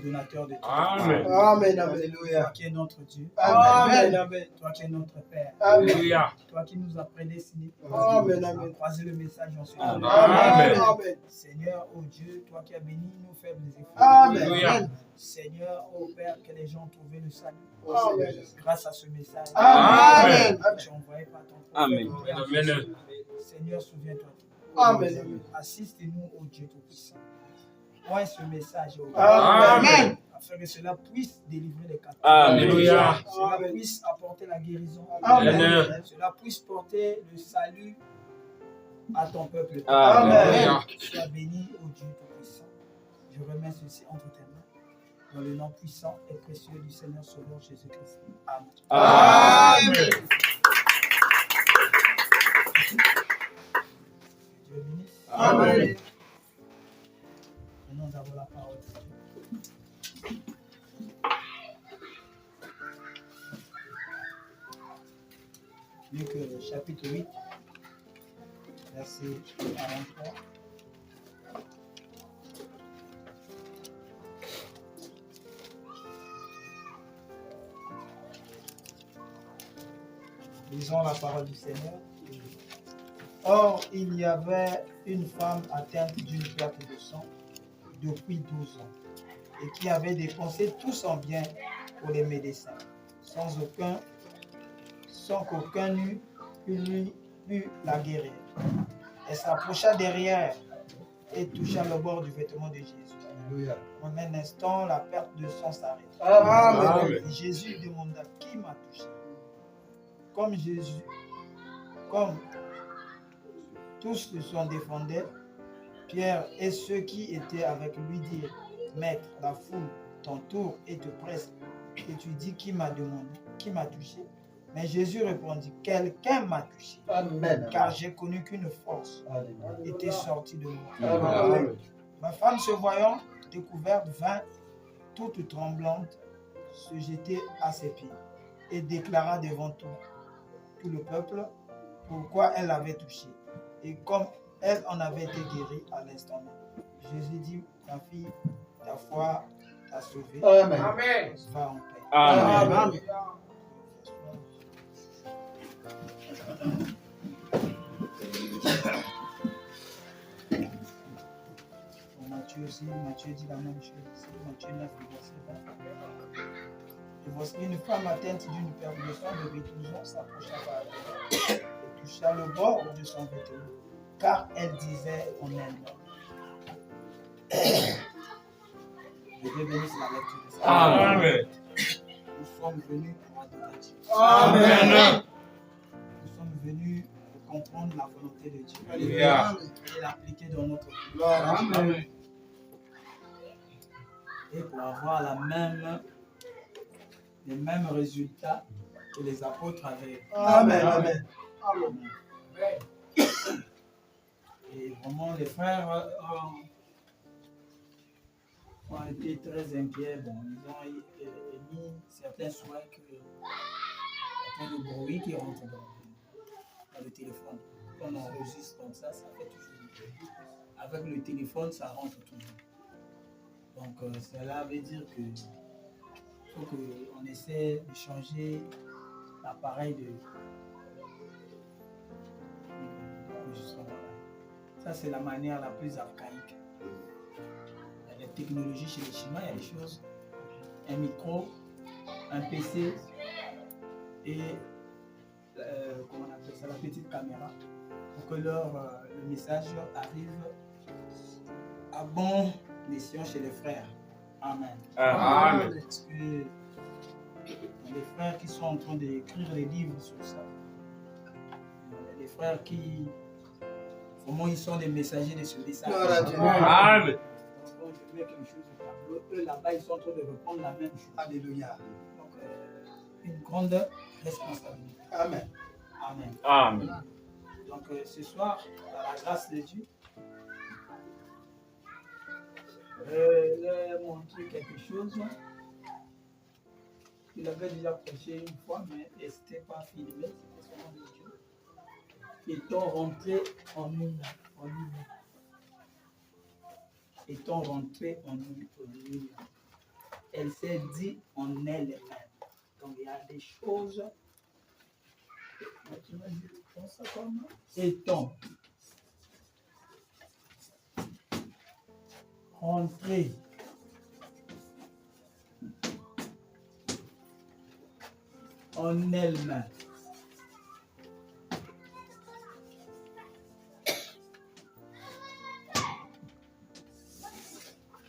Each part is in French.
donateur de tout. Amen. Amen. Alléluia. Toi qui es notre Dieu. Amen. Toi qui es notre Père. Alléluia. Toi qui nous as prédestinés. Amen. À croiser le message en ce Amen. temps. Amen. Seigneur, oh Dieu, toi qui as béni nos faibles efforts. Amen. Seigneur, oh Père, que les gens ont trouvé le salut. Amen. Grâce à ce message. Amen. Tu as envoyé par ton prophète. Amen. Amen. Seigneur, souviens-toi. Amen. Assiste-nous, oh Dieu Tout-Puissant. Point ce message, oh Amen. afin que cela puisse délivrer les captifs. Alléluia. Cela puisse apporter la guérison. Amen. Cela puisse porter le salut à ton peuple. Amen. Sois béni, ô Dieu Tout-Puissant. Je remets ceci entre tes mains. Dans le nom puissant et précieux du Seigneur Sauveur Jésus-Christ. Amen. Amen. Dieu bénisse. Amen. Maintenant, nous avons la parole de Dieu. Luc chapitre 8, verset 43. Lisons la parole du Seigneur. Or, il y avait une femme atteinte d'une perte de sang depuis 12 ans et qui avait dépensé tout son bien pour les médecins, sans qu'aucun n'eût pu la guérir. Elle s'approcha derrière et toucha le bord du vêtement de Jésus. Alléluia. En un instant, la perte de sang s'arrêta. Amen. Et Jésus demanda qui m'a touché. Comme tous se défendaient, Pierre et ceux qui étaient avec lui dirent, Maître, la foule t'entoure et te presse, et tu dis qui m'a touché. Mais Jésus répondit, quelqu'un m'a touché, Amen. car j'ai connu qu'une force était sortie de moi. Amen. Ma femme, se voyant découverte, vint toute tremblante se jeter à ses pieds et déclara devant tout le peuple pourquoi elle l'avait touché et comme elle en avait été guérie à l'instant même. Jésus dit, ma fille, ta foi t'a sauvée. Amen. Va en paix. Amen. Matthieu aussi, Matthieu dit la même chose. Matthieu 9, verset 20. Et voici une femme atteinte d'une perte de sang de 12 ans s'approcha par elle et toucha le bord de son vêtement, car elle disait en elle-même. Je vais venir sur la lecture de ça. Amen. Nous sommes venus pour adorer Dieu. Amen. Nous sommes venus pour comprendre la volonté de Dieu Alléluia. et l'appliquer dans notre vie. Amen. Et pour avoir les mêmes résultats que les apôtres avaient. Amen. Amen. Amen. Et vraiment, les frères ont été très inquiets. Bon, ils ont émis certains souhaits qu'il y a de bruit qui rentre dans le téléphone. Quand on enregistre comme ça fait toujours du bruit. Avec le téléphone, ça rentre toujours. Donc, cela veut dire que faut qu'on essaie de changer l'appareil de l'enregistrement. Ça, c'est la manière la plus archaïque. Il y a des technologies chez les Chinois, il y a des choses, un micro, un PC et comment on appelle ça, la petite caméra pour que le message arrive à bon escient chez les frères. Amen. Amen. Parce que les frères qui sont en train d'écrire des livres sur ça, les frères qui, comment ils sont des messagers de ce message. Amen. Quand je mets quelque chose au tableau, eux là-bas, ils sont en train de répondre la même chose. Alléluia. Donc, une grande responsabilité. Amen. Amen. Amen. Donc, ce soir, par la grâce de Dieu, je vais montrer quelque chose. Il avait déjà prêché une fois, mais ce n'était pas filmé, c'était seulement de Dieu. Étant rentré en une. Étant rentré en une. elle s'est dit en elle-même. Donc il y a des choses. Étant rentré en elle-même.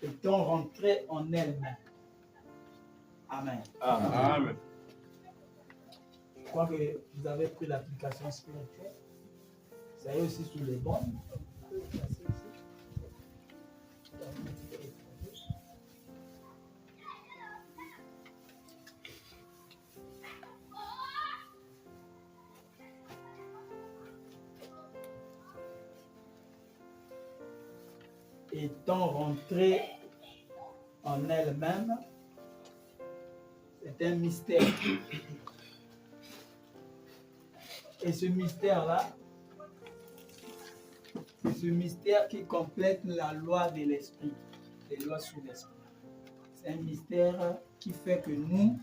Étant rentré en elle-même. Amen. Amen. Je crois que vous avez pris l'application spirituelle. Ça y est aussi sous les bancs. Étant rentrée en elle-même, c'est un mystère. Et ce mystère-là, c'est ce mystère qui complète la loi de l'esprit, les lois sous l'esprit. C'est un mystère qui fait que nous,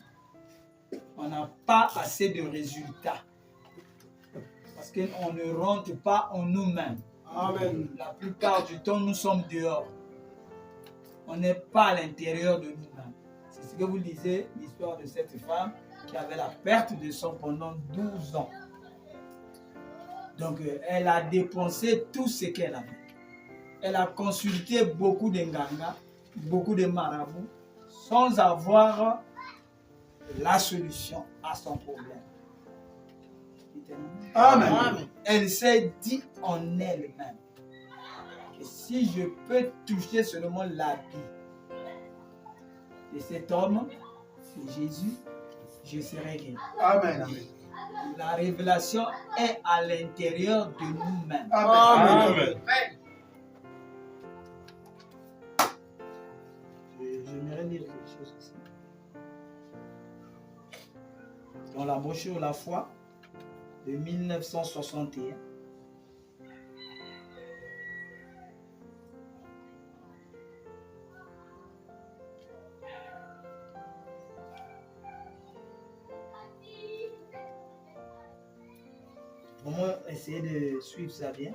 on n'a pas assez de résultats. Parce qu'on ne rentre pas en nous-mêmes. Amen. La plupart du temps, nous sommes dehors. On n'est pas à l'intérieur de nous-mêmes. C'est ce que vous lisez, l'histoire de cette femme qui avait la perte de sang pendant 12 ans. Donc, elle a dépensé tout ce qu'elle avait. Elle a consulté beaucoup de nganga, beaucoup de marabouts, sans avoir la solution à son problème. Amen. Amen. Elle s'est dit en elle-même que si je peux toucher seulement l'habit de cet homme, c'est Jésus, je serai guéri. Amen. La révélation est à l'intérieur de nous-mêmes. Amen. J'aimerais lire quelque chose ici. Dans la brochure La foi de 1961. Vraiment essayer de suivre ça bien.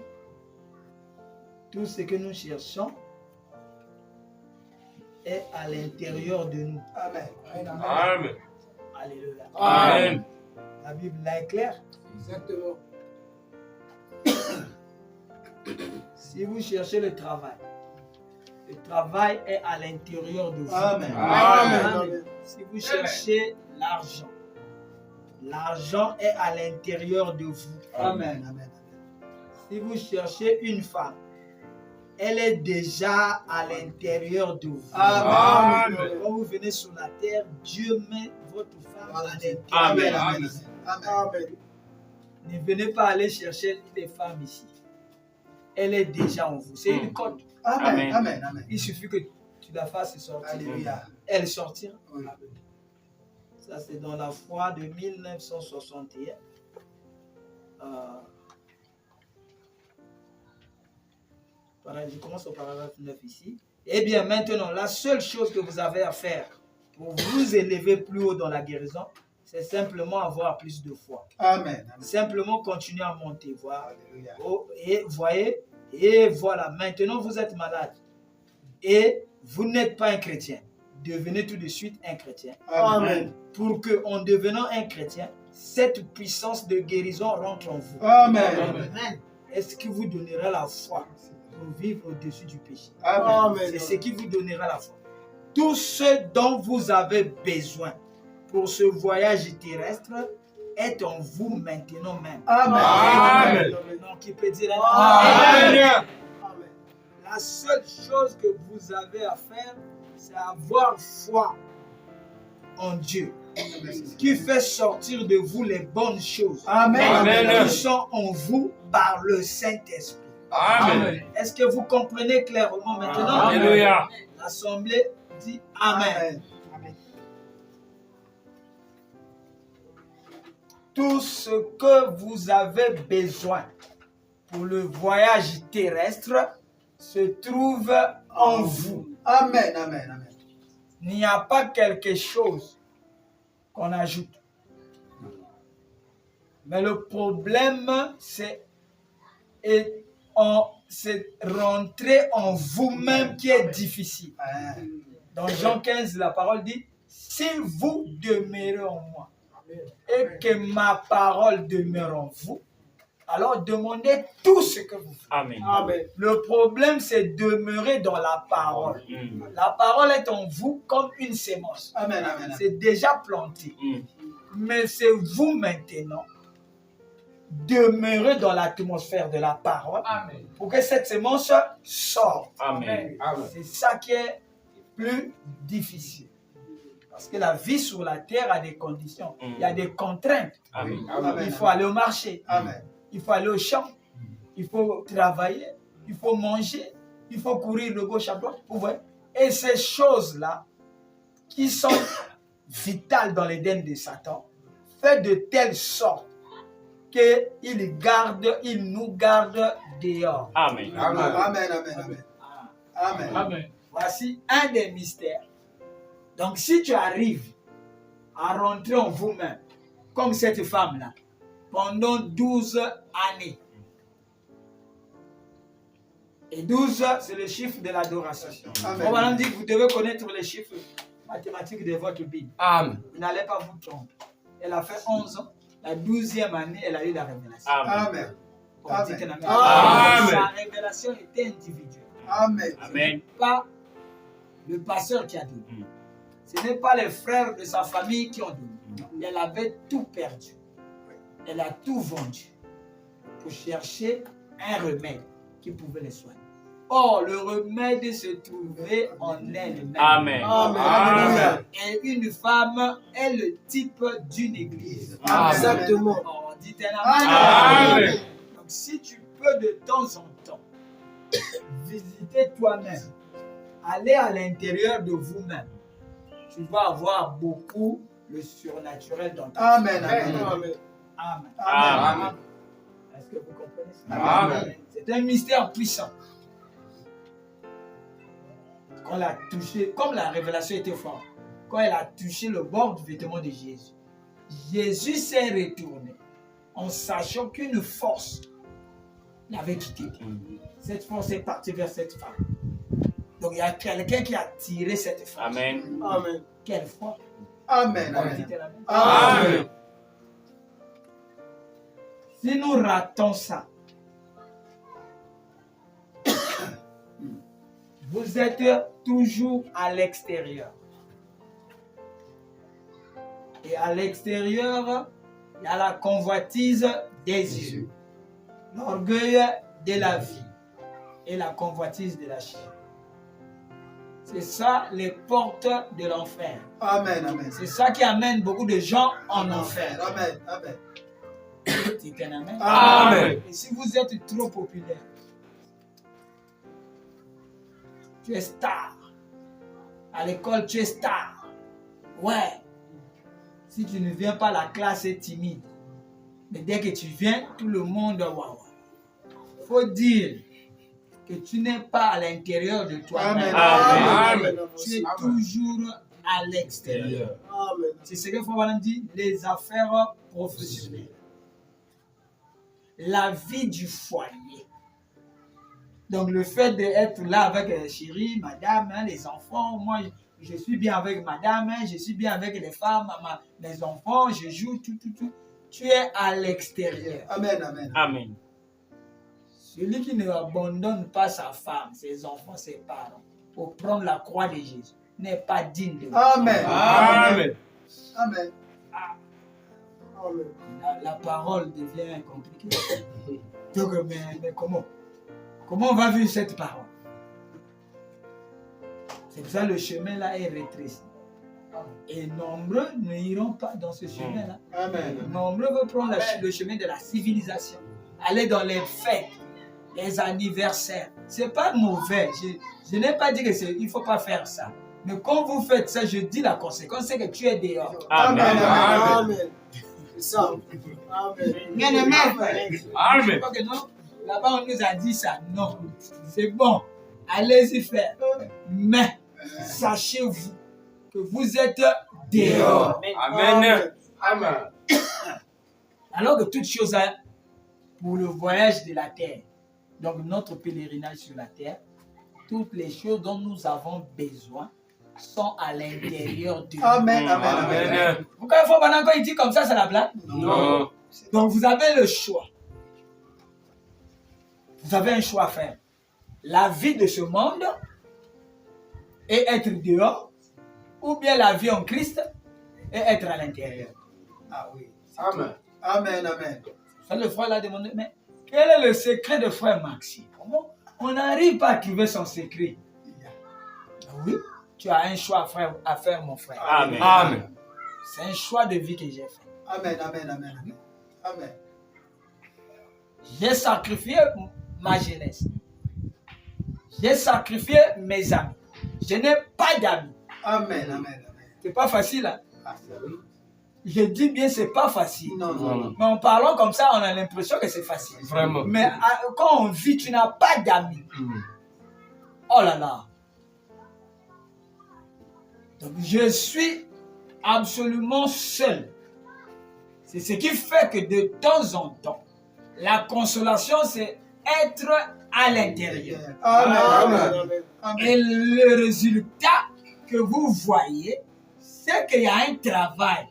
Tout ce que nous cherchons est à l'intérieur de nous. Amen. Amen. Alléluia. Amen. La Bible là est claire. Exactement. Si vous cherchez le travail est à l'intérieur de vous. Amen. Amen. Si vous cherchez l'argent est à l'intérieur de vous. Amen. Amen. Si vous cherchez une femme, elle est déjà à l'intérieur de vous. Amen. Quand vous venez sur la terre, Dieu met votre femme à l'intérieur. Amen. Amen. Amen. Ne venez pas aller chercher des femmes ici. Elle est déjà en vous. C'est une code. Amen. Amen. Amen. Il suffit que tu la fasses sortir. Alléluia. Elle sortira. Oui. Ça, c'est dans la foi de 1961. Je commence au paragraphe 9 ici. Eh bien, maintenant, la seule chose que vous avez à faire pour vous élever plus haut dans la guérison, c'est simplement avoir plus de foi. Amen. Simplement continuer à monter. Voir. Alléluia. Oh, et voyez, et voilà, maintenant vous êtes malade. Et vous n'êtes pas un chrétien. Devenez tout de suite un chrétien. Amen. Pour que, en devenant un chrétien, cette puissance de guérison rentre en vous. Amen. Est-ce qui vous donnera la foi pour vivre au-dessus du péché? Amen. C'est ce qui vous donnera la foi. Tout ce dont vous avez besoin pour ce voyage terrestre est en vous maintenant même. Amen. Donc, qui peut dire Amen. la seule chose que vous avez à faire, c'est avoir foi en Dieu, qui fait sortir de vous les bonnes choses Amen. qui sont en vous par le Saint-Esprit. Amen. Est-ce que vous comprenez clairement maintenant? Alléluia. L'Assemblée dit Amen. Tout ce que vous avez besoin pour le voyage terrestre se trouve en vous. Amen. Amen. Amen. Il n'y a pas quelque chose qu'on ajoute. Mais le problème, c'est rentrer en vous-même qui est difficile. Dans Jean 15, la parole dit, si vous demeurez en moi et que ma parole demeure en vous, alors demandez tout ce que vous voulez. Amen. Amen. Le problème, c'est demeurer dans la parole. La parole est en vous comme une sémence. Amen. Amen. C'est déjà planté. Mais c'est vous maintenant demeurer dans l'atmosphère de la parole pour que cette sémence sorte. Amen. C'est ça qui est plus difficile. Parce que la vie sur la terre a des conditions. Il y a des contraintes. Amen. Il faut aller au marché. Amen. Il faut aller au champ. Il faut travailler. Il faut manger. Il faut courir de gauche à droite. Vous voyez? Et ces choses-là, qui sont vitales dans l'Éden de Satan, fait de telle sorte qu'il nous garde dehors. Amen. Amen. Amen. Amen. Amen. Amen. Voici un des mystères. Donc, si tu arrives à rentrer en vous-même, comme cette femme-là, pendant 12 années, et 12, c'est le chiffre de l'adoration. Amen. On va dire que vous devez connaître les chiffres mathématiques de votre Bible. Amen. Vous n'allez pas vous tromper. Elle a fait 11 ans. La 12e année, elle a eu la révélation. Amen. Amen. Bon, dites un amen. Amen. Sa révélation était individuelle. Amen. Amen. Pas le pasteur qui a donné. Ce n'est pas les frères de sa famille qui ont donné. Elle avait tout perdu. Elle a tout vendu pour chercher un remède qui pouvait les soigner. Or, le remède se trouvait en elle-même. Amen. Amen. Et une femme est le type d'une église. Amen. Exactement. Oh, dites un Amen. amen. Donc, si tu peux de temps en temps visiter toi-même, aller à l'intérieur de vous-même, tu vas avoir beaucoup le surnaturel dans ta vie. Amen. Amen. Amen. Amen. Est-ce que vous comprenez ça? Amen. C'est un mystère puissant. Quand elle a touché, comme la révélation était forte, quand elle a touché le bord du vêtement de Jésus, Jésus s'est retourné en sachant qu'une force l'avait quitté. Cette force est partie vers cette femme. Donc il y a quelqu'un qui a tiré cette force. Amen. Amen. Quelle foi? Amen. Oh, Amen. dites amen. Amen. Si nous ratons ça, vous êtes toujours à l'extérieur. Et à l'extérieur, il y a la convoitise des yeux, l'orgueil de la vie et la convoitise de la chair. C'est ça les portes de l'enfer. Amen. Amen. C'est ça qui amène beaucoup de gens en enfer. Amen. Amen. Dites un amen. Amen. Et si vous êtes trop populaire, tu es star. À l'école, tu es star. Ouais. Si tu ne viens pas, la classe est timide. Mais dès que tu viens, tout le monde, waouh. Il faut dire que tu n'es pas à l'intérieur de toi-même. Amen. Tu es toujours à l'extérieur. Amen. C'est ce que Fabien dit, les affaires professionnelles. La vie du foyer. Donc le fait d'être là avec les chéris, madame, hein, les enfants, moi je suis bien avec madame, hein, je suis bien avec les femmes, mes enfants, je joue, tout. Tu es à l'extérieur. Amen. Amen. Amen. Celui qui ne abandonne pas sa femme, ses enfants, ses parents, pour prendre la croix de Jésus, n'est pas digne de lui. Amen. Amen. Amen. Amen. La parole devient compliquée. Donc, mais comment? Comment on va vivre cette parole? C'est pour ça que le chemin là est rétréci. Et nombreux n'iront pas dans ce chemin-là. Amen. Nombreux veulent prendre le chemin de la civilisation. Aller dans les fêtes, les anniversaires. C'est pas mauvais. Je n'ai pas dit qu'il ne faut pas faire ça. Mais quand vous faites ça, je dis la conséquence, c'est que tu es dehors. Amen. Amen. Amen. C'est ça. Amen. Amen. Pas que non, là-bas on nous a dit ça. Non, c'est bon. Allez-y faire. Mais sachez-vous que vous êtes dehors. Amen. Amen. Alors que toute chose a pour le voyage de la terre, donc notre pèlerinage sur la terre, toutes les choses dont nous avons besoin sont à l'intérieur de nous. Amen, amen, amen. Amen. Pourquoi il faut maintenant quand il dit comme ça, c'est la blague? Non. Donc vous avez le choix. Vous avez un choix à faire. La vie de ce monde et être dehors, ou bien la vie en Christ et être à l'intérieur. Ah oui. Amen. Amen, amen. Ça, le frère l'a demandé, mais quel est le secret de frère Maxime? Comment on n'arrive pas à trouver son secret? Oui, tu as un choix à faire, mon frère. Amen. Amen. C'est un choix de vie que j'ai fait. Amen, amen, amen, amen. Amen. J'ai sacrifié ma jeunesse. J'ai sacrifié mes amis. Je n'ai pas d'amis. Amen, amen, amen. C'est pas facile, hein? Ah, oui. Je dis bien, c'est pas facile. Non, non, non. Mais en parlant comme ça, on a l'impression que c'est facile. Vraiment. Mais quand on vit, tu n'as pas d'amis. Oh là là. Donc je suis absolument seul. C'est ce qui fait que de temps en temps, la consolation, c'est être à l'intérieur. Amen, Amen. amen, amen. Et le résultat que vous voyez, c'est qu'il y a un travail,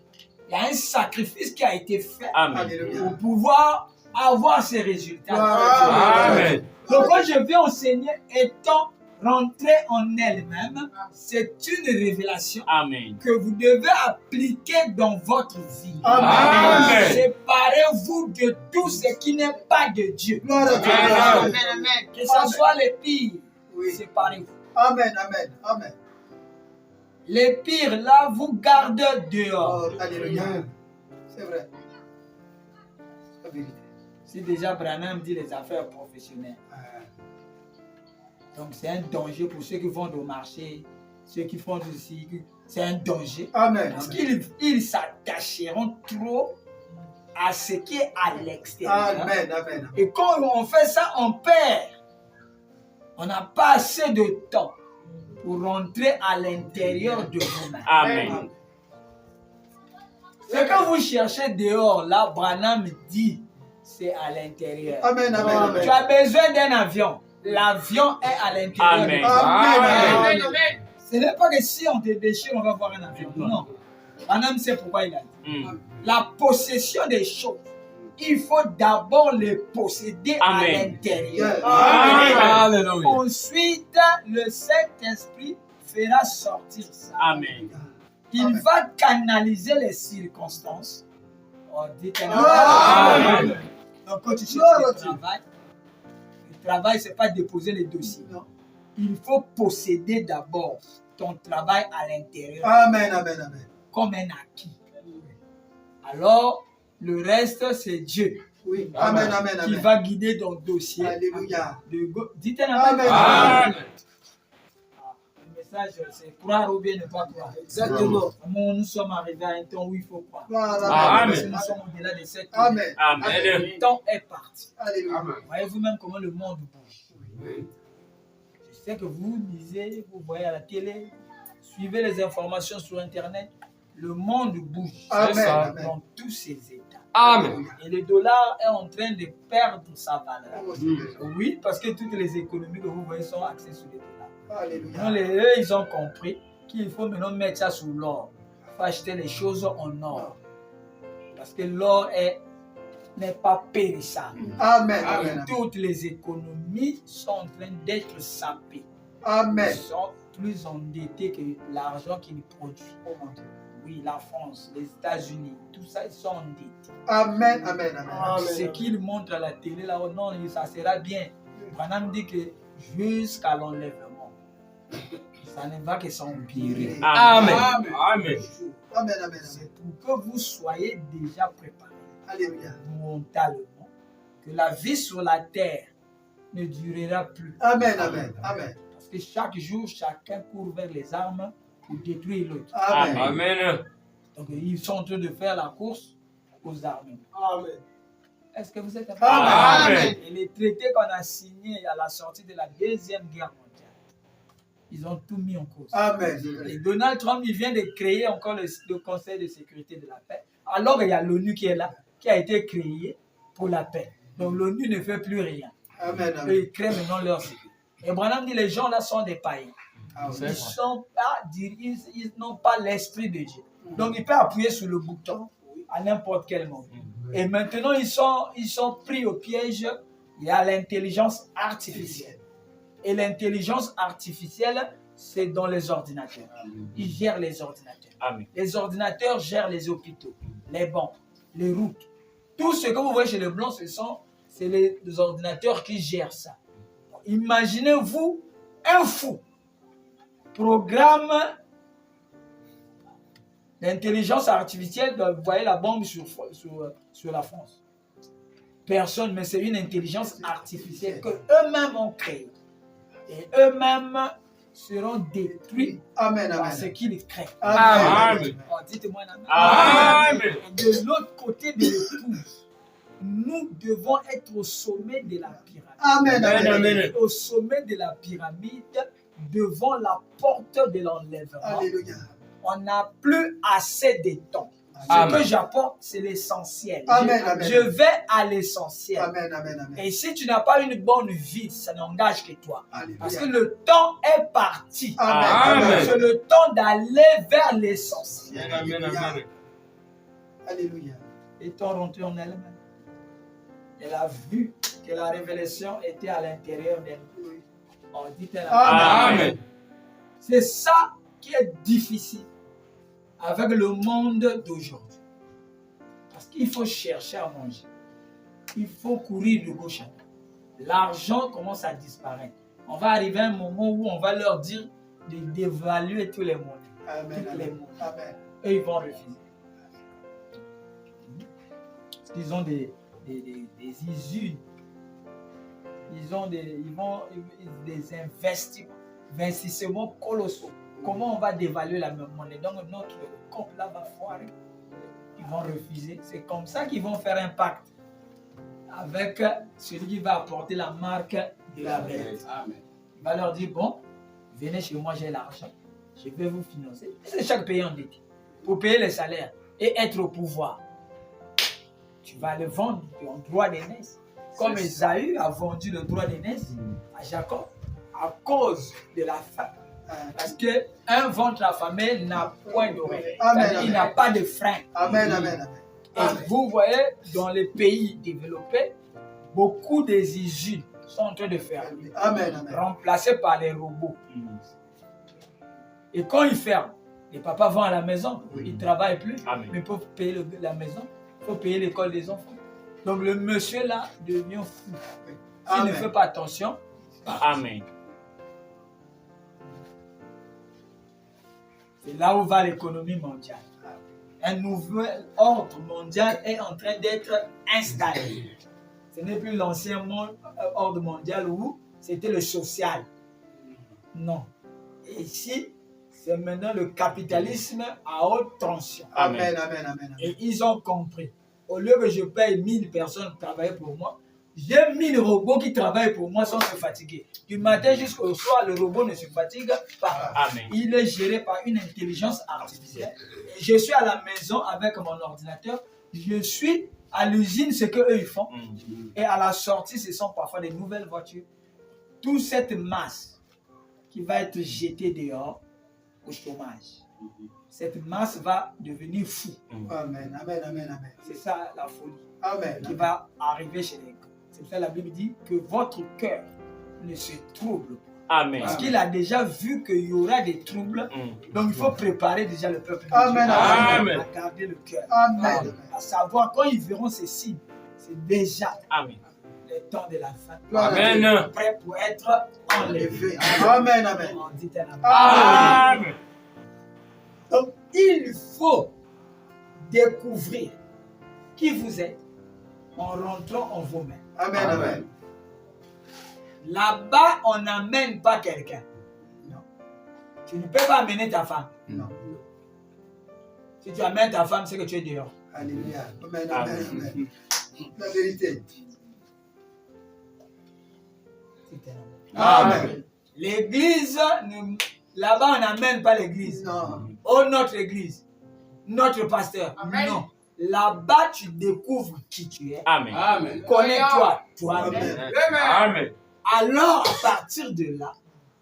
il y a un sacrifice qui a été fait Amen. Alléluia. pour pouvoir avoir ces résultats. Amen. Donc quand je vais enseigner, étant rentré en elle-même, c'est une révélation Amen. que vous devez appliquer dans votre vie. Amen. Séparez-vous de tout ce qui n'est pas de Dieu. Gloire à Dieu. Amen. Amen. Que ce soit les pires, Oui. séparez-vous. Amen, amen, amen. Les pires, là, vous gardez dehors. Oh, alléluia. C'est vrai. C'est la vérité. Si déjà Branham dit les affaires professionnelles, donc c'est un danger pour ceux qui vont au marché, ceux qui font du cycle, c'est un danger. Amen. Parce Amen. qu'ils s'attacheront trop à ce qui est à l'extérieur. Amen, amen. Et quand on fait ça, on perd. On n'a pas assez de temps pour rentrer à l'intérieur de vous-même. Amen. Ce que vous cherchez dehors, là, Branham dit, c'est à l'intérieur. Amen, amen, Tu amen. as besoin d'un avion. L'avion est à l'intérieur. Amen. Amen. Amen. Ce n'est pas que si on te déchire, on va voir un avion. Non. Branham sait pourquoi il a dit. La possession des choses, il faut d'abord les posséder à Amen. l'intérieur. Amen. Alléluia. Ensuite, le Saint-Esprit fera sortir ça. Amen. Il Amen. va canaliser les circonstances. On dit Amen. donc quand tu cherches Gloire à le Dieu. travail, ce n'est pas déposer les dossiers. Non. Il faut posséder d'abord ton travail à l'intérieur Amen, amen, amen. comme un acquis. Alors, le reste, c'est Dieu Oui. Amen, amen, qui amen. va guider ton dossier. Alléluia. Dites un Amen. Amen. Le message, c'est croire ou bien ne pas croire. Exactement. Nous sommes arrivés à un temps où il faut croire. Gloire à Amen. Parce Dieu. que nous sommes au-delà de cette Amen. Amen. Le temps est parti. Alléluia. Voyez vous-même comment le monde bouge. Je sais que vous lisez, vous voyez à la télé, suivez les informations sur Internet. Le monde bouge Amen. ça. Amen. dans tous ses états. Amen. Et le dollar est en train de perdre sa valeur. Oh, Seigneur. Oui, parce que toutes les économies que vous voyez sont axées sur les dollars. Alléluia. Donc, eux, ils ont compris qu'il faut maintenant mettre ça sur l'or. Il faut acheter les choses en or. Parce que l'or n'est pas périssable. Amen. Et Amen. toutes les économies sont en train d'être sapées. Amen. Ils sont plus endettés que l'argent qu'ils produisent. Oh, mon Dieu. Oui, la France, les États-Unis, tout ça, ils sont endettés. Amen. Amen. Amen. Ce qu'ils montrent à la télé, là, oh non, ça sera bien. Branham dit que jusqu'à l'enlèvement, ça ne va que s'empirer. Amen. Amen. Amen. Amen. C'est pour que vous soyez déjà préparés Alléluia. mentalement, que la vie sur la terre ne durera plus. Amen. Amen. Amen. Parce que chaque jour, chacun court vers les armes pour détruire l'autre. Amen. Amen. Donc, ils sont en train de faire la course aux armes. Amen. Est-ce que vous êtes Amen. Et les traités qu'on a signés à la sortie de la Deuxième Guerre mondiale, ils ont tout mis en cause. Amen. Et Donald Trump, il vient de créer encore le Conseil de sécurité de la paix. Alors il y a l'ONU qui est là, qui a été créé pour la paix. Donc l'ONU ne fait plus rien. Amen. Et Amen. ils créent maintenant leur sécurité. Et Branham dit, les gens là sont des païens. Ah, oui. Ils n'ont pas l'esprit de Dieu. Donc il peut appuyer sur le bouton à n'importe quel moment. Et maintenant, ils sont pris au piège. Il y a l'intelligence artificielle. Et l'intelligence artificielle, c'est dans les ordinateurs. Ils gèrent les ordinateurs. Amen. Les ordinateurs gèrent les hôpitaux, les banques, les routes. Tout ce que vous voyez chez les Blancs, c'est les ordinateurs qui gèrent ça. Imaginez-vous un fou programme l'intelligence artificielle, vous voyez la bombe sur la France. Personne, mais c'est une intelligence artificielle qu'eux-mêmes ont créée. Et eux-mêmes seront détruits Amen. par Amen. ce qu'ils créent. Amen. Oh, dites-moi un amen. Amen. De l'autre côté de l'épouse, nous devons être au sommet de la pyramide. Amen. Amen. Amen. Au sommet de la pyramide, devant la porte de l'enlèvement. Alléluia. On n'a plus assez de temps. Ce Amen. que j'apporte, c'est l'essentiel. Amen, amen. Je vais à l'essentiel. Amen. Amen. Amen. Et si tu n'as pas une bonne vie, ça n'engage que toi. Alléluia. Parce que le temps est parti. Amen. Amen. C'est le temps d'aller vers l'essentiel. Amen. Amen. Alléluia. Et ton rentré en elle-même. Elle a vu que la révélation était à l'intérieur d'elle. Oui. On dit elle Amen. C'est ça qui est difficile avec le monde d'aujourd'hui. Parce qu'il faut chercher à manger. Il faut courir de gauche à droite. L'argent commence à disparaître. On va arriver à un moment où on va leur dire de dévaluer tous les monnaies. Amen. Toutes les Amen. monnaies. Amen. Eux, ils vont refuser. Parce qu'ils ont des usines. Ils ont des investissements colossaux. Comment on va dévaluer la même monnaie? Donc notre compte là va foirer. Ils vont refuser. C'est comme ça qu'ils vont faire un pacte avec celui qui va apporter la marque de la bête. Amen. Il va leur dire, bon, venez chez moi, j'ai l'argent. Je vais vous financer. C'est chaque pays endetté. Pour payer les salaires et être au pouvoir. Tu vas le vendre ton droit d'aînesse. Comme Esaü a vendu le droit d'aînesse à Jacob à cause de la faim. Parce qu'un ventre affamé n'a point d'oreille. Amen, Il n'a pas de frein. Amen. Amen. Amen. Et vous voyez, dans les pays développés, beaucoup des usines sont en train de fermer, Amen. Amen. remplacées par les robots. Et quand ils ferment, les papas vont à la maison, ils ne travaillent plus, Amen. mais pour payer la maison, il faut payer l'école des enfants. Donc le monsieur là devient fou. S'il ne Amen. fait pas attention, Amen. c'est là où va l'économie mondiale. Un nouvel ordre mondial est en train d'être installé. Ce n'est plus l'ancien ordre mondial où c'était le social. Non. Et ici, c'est maintenant le capitalisme à haute tension. Amen. Amen. Amen. Et ils ont compris. Au lieu que je paye 1000 personnes pour travailler pour moi, j'ai 1000 robots qui travaillent pour moi sans se fatiguer. Du matin jusqu'au soir, le robot ne se fatigue pas. Amen. Il est géré par une intelligence artificielle. Et je suis à la maison avec mon ordinateur. Je suis à l'usine ce qu'eux ils font. Et à la sortie, ce sont parfois des nouvelles voitures. Toute cette masse qui va être jetée dehors au chômage. Cette masse va devenir fou. Amen. Amen. Amen. Amen. C'est ça la folie Amen. qui va arriver chez les gens. C'est pour ça que la Bible dit que votre cœur ne se trouble pas. Amen. Parce qu'il a déjà vu qu'il y aura des troubles. Donc il faut préparer déjà le peuple de Dieu Amen. Amen. à garder le cœur. Amen. À savoir, quand ils verront ces signes, c'est déjà Amen. le temps de la fin. Amen. Prêt pour être enlevé. Amen. Amen. On dit un amen. Amen. Donc il faut découvrir qui vous êtes en rentrant en vous-même. Amen. Amen. Là-bas, on n'amène pas quelqu'un. Non. Tu ne peux pas amener ta femme. Non. Si tu amènes ta femme, c'est que tu es dehors. Alléluia. Amen. Amen. Amen. La vérité. C'est un amen. Amen. L'église, là-bas, on n'amène pas l'église. Non. Oh, notre église, notre pasteur. Amen. Non. Là-bas, tu découvres qui tu es. Amen. Amen. Connais-toi, toi-même. Amen. Amen. Alors, à partir de là,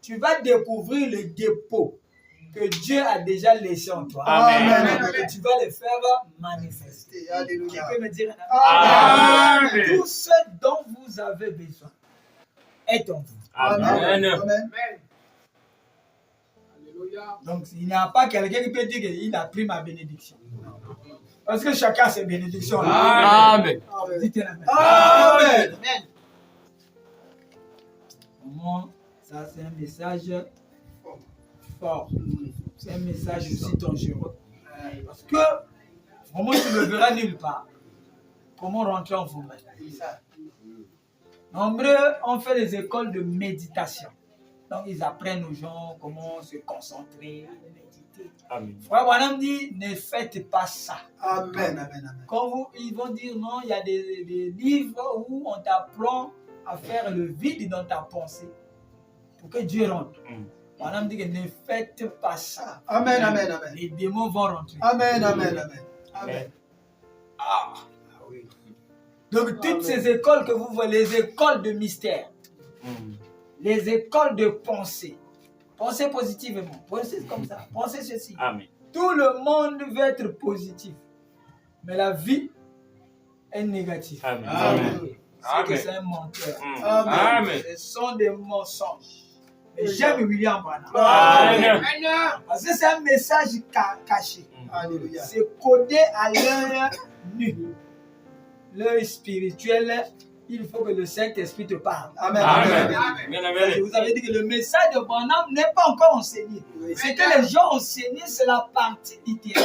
tu vas découvrir le dépôt que Dieu a déjà laissé en toi. Amen. Et tu vas le faire manifester. Alléluia. Tu peux me dire Amen. tout ce dont vous avez besoin est en vous. Amen. Amen. Alléluia. Donc, il n'y a pas quelqu'un qui peut dire qu'il a pris ma bénédiction. Parce que chacun a ses bénédictions. Amen. Dites Amen. Amen. Vraiment, ça c'est un message fort. C'est un message aussi dangereux. Parce que vraiment tu ne le verras nulle part. Comment rentrer en vous-même. Nombreux ont fait des écoles de méditation. Donc ils apprennent aux gens comment se concentrer, méditer. Amen. Frère Branham dit, ne faites pas ça. Amen. Amen. Quand ils vont dire non, il y a des livres où on t'apprend à faire le vide dans ta pensée pour que Dieu rentre. Branham dit que ne faites pas ça. Amen. Amen. Amen. Les démons vont rentrer. Amen. Amen. Amen. Amen. Ah. Donc toutes ces écoles que vous voyez, les écoles de mystère, les écoles de pensée, pensez positivement, pensez comme ça, pensez ceci. Amen. Tout le monde veut être positif, mais la vie est négative. Amen. Amen. C'est que c'est un menteur. Amen. Ce sont des mensonges. Et j'aime William Branham. Amen. Parce que c'est un message caché. Alléluia. C'est codé à l'œil nu. L'œil spirituel, il faut que le Saint-Esprit te parle. Amen. Amen. Amen. Amen. Je vous avais dit que le message de Branham n'est pas encore enseigné. Ce que les gens ont enseigné, c'est la partie littéraire.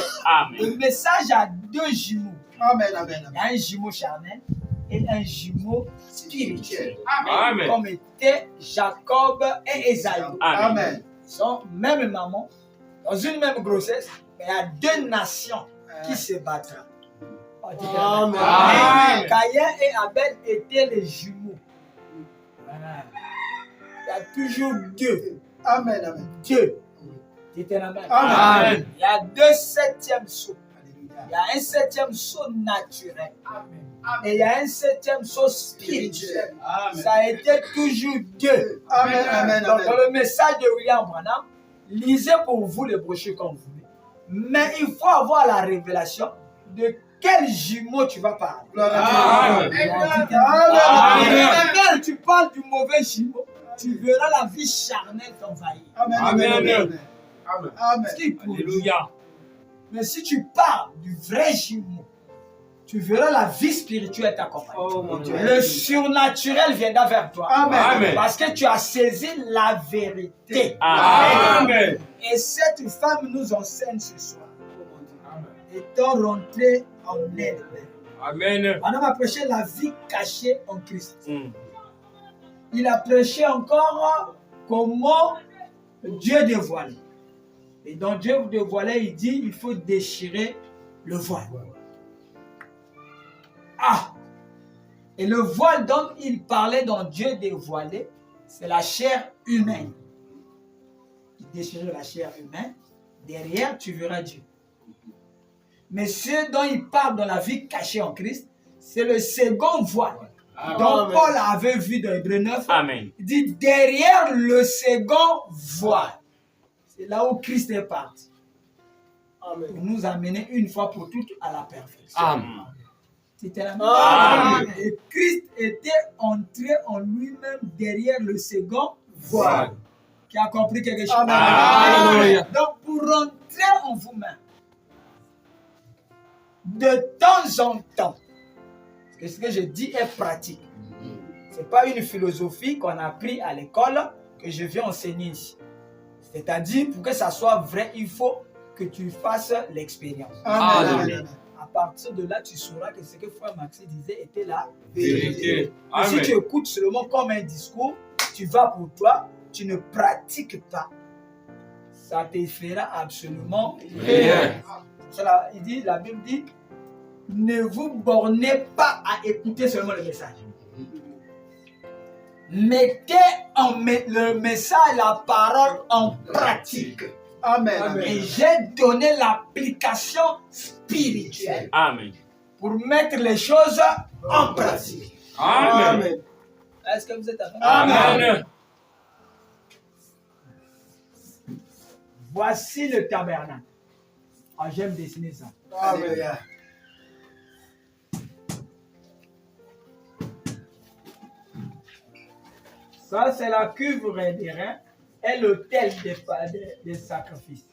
Le Amen. message a deux jumeaux. Amen. Amen. Il y a un jumeau charnel et un jumeau spirituel. Amen. Comme étaient Jacob et Esaïe. Amen. Ils sont même maman, dans une même grossesse, mais il y a deux nations qui se battront. On dit Amen. Amen. Caïn et Abel étaient les jumeaux. Voilà. Il y a toujours deux. Amen. Amen. Dieu. Dites Amen. Amen. Il y a deux septièmes sauts. Alléluia. Il y a un septième saut naturel. Et il y a un septième saut spirituel. Ça a été toujours Dieu. Amen. Amen. Donc, dans Amen. le message de William Branham, lisez pour vous les brochures comme vous voulez. Mais il faut avoir la révélation de quel jumeau tu vas parler. Gloire à Amen. Dieu. Amen. Quand tu parles du mauvais jumeau, tu verras la vie charnelle t'envahir. Amen. Amen. Amen. Amen. Amen. Ce qui produit. Alléluia. Mais si tu parles du vrai jumeau, tu verras la vie spirituelle t'accompagner. Oh mon Dieu. Le surnaturel viendra vers toi. Amen. Amen. Parce que tu as saisi la vérité. Amen. Et cette femme nous enseigne ce soir. Étant rentrée en elle. Amen. On a prêché la vie cachée en Christ. Il a prêché encore comment Dieu dévoile. Et dans Dieu dévoilé, il dit il faut déchirer le voile. Ah! Et le voile dont il parlait dans Dieu dévoilé, c'est la chair humaine. Il déchirait la chair humaine. Derrière, tu verras Dieu. Mais ce dont il parle dans la vie cachée en Christ, c'est le second voile. Donc Paul avait vu dans Hébreux 9, Amen. il dit derrière le second voile. C'est là où Christ est parti. Pour nous amener une fois pour toutes à la perfection. Amen. C'était la Amen. même. Et Christ était entré en lui-même derrière le second voile. Qui a compris quelque chose. Amen. Donc pour rentrer en vous-même, de temps en temps, ce que je dis est pratique. Ce n'est pas une philosophie qu'on a appris à l'école que je viens enseigner ici. C'est-à-dire, pour que ça soit vrai, il faut que tu fasses l'expérience. Amen. À partir de là, tu sauras que ce que Frère Maxi disait était la Vérité. Mais si Amen. tu écoutes seulement comme un discours, tu vas pour toi, tu ne pratiques pas. Ça te fera absolument rien. Cela, la Bible dit, ne vous bornez pas à écouter seulement le message. mettez le message, la parole en pratique. Amen. Amen. Et j'ai donné l'application spirituelle Amen. pour mettre les choses en pratique. Amen. Est-ce que vous êtes avec moi? Amen. Voici le tabernacle. Ah, j'aime dessiner ça. Alléluia. Ça, c'est la cuve des reins et l'autel des sacrifices.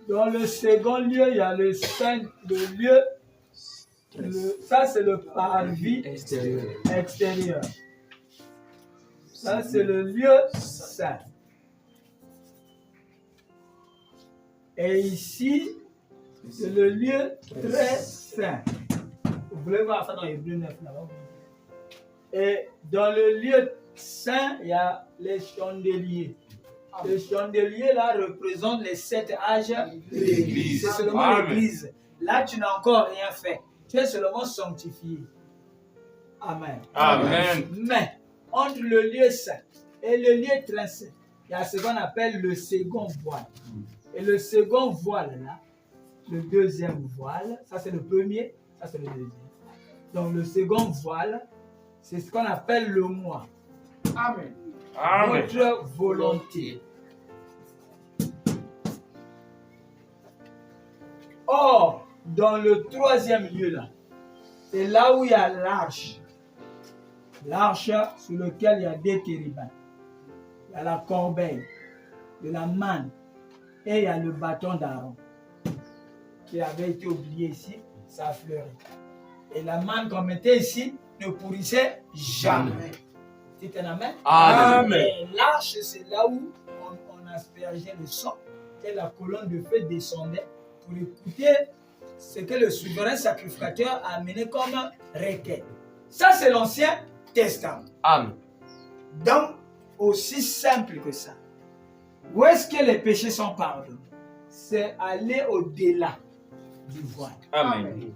Dans le second lieu, il y a le lieu. Ça, c'est le parvis extérieur. Ça, c'est le lieu saint. Et ici, c'est le lieu très saint. Vous voulez voir ça dans Hébreux 9 là-bas? Et dans le lieu saint, il y a les chandeliers. Les chandeliers là représentent les 7 âges de l'Église. C'est seulement Amen. l'Église. Là, tu n'as encore rien fait. Tu es seulement sanctifié. Amen. Amen. Mais entre le lieu saint et le lieu très saint, il y a ce qu'on appelle le second voile. Et le second voile là, le deuxième voile, ça c'est le premier, ça c'est le deuxième. Donc le second voile, c'est ce qu'on appelle le moi. Amen. Amen. Votre volonté. Or, dans le troisième lieu là, c'est là où il y a l'arche. L'arche sur laquelle il y a des chérubins. Il y a la corbeille, de la manne et il y a le bâton d'Aaron qui avait été oublié ici, ça a fleuri. Et la manne qu'on mettait ici ne pourrissait jamais. C'est un amen? Amen. Et l'arche, c'est là où on aspergeait le sang et la colonne de feu descendait pour écouter ce que le souverain sacrificateur a amené comme requête. Ça, c'est l'Ancien Testament. Amen. Donc, aussi simple que ça. Où est-ce que les péchés sont pardonnés? C'est aller au-delà du voile. Amen.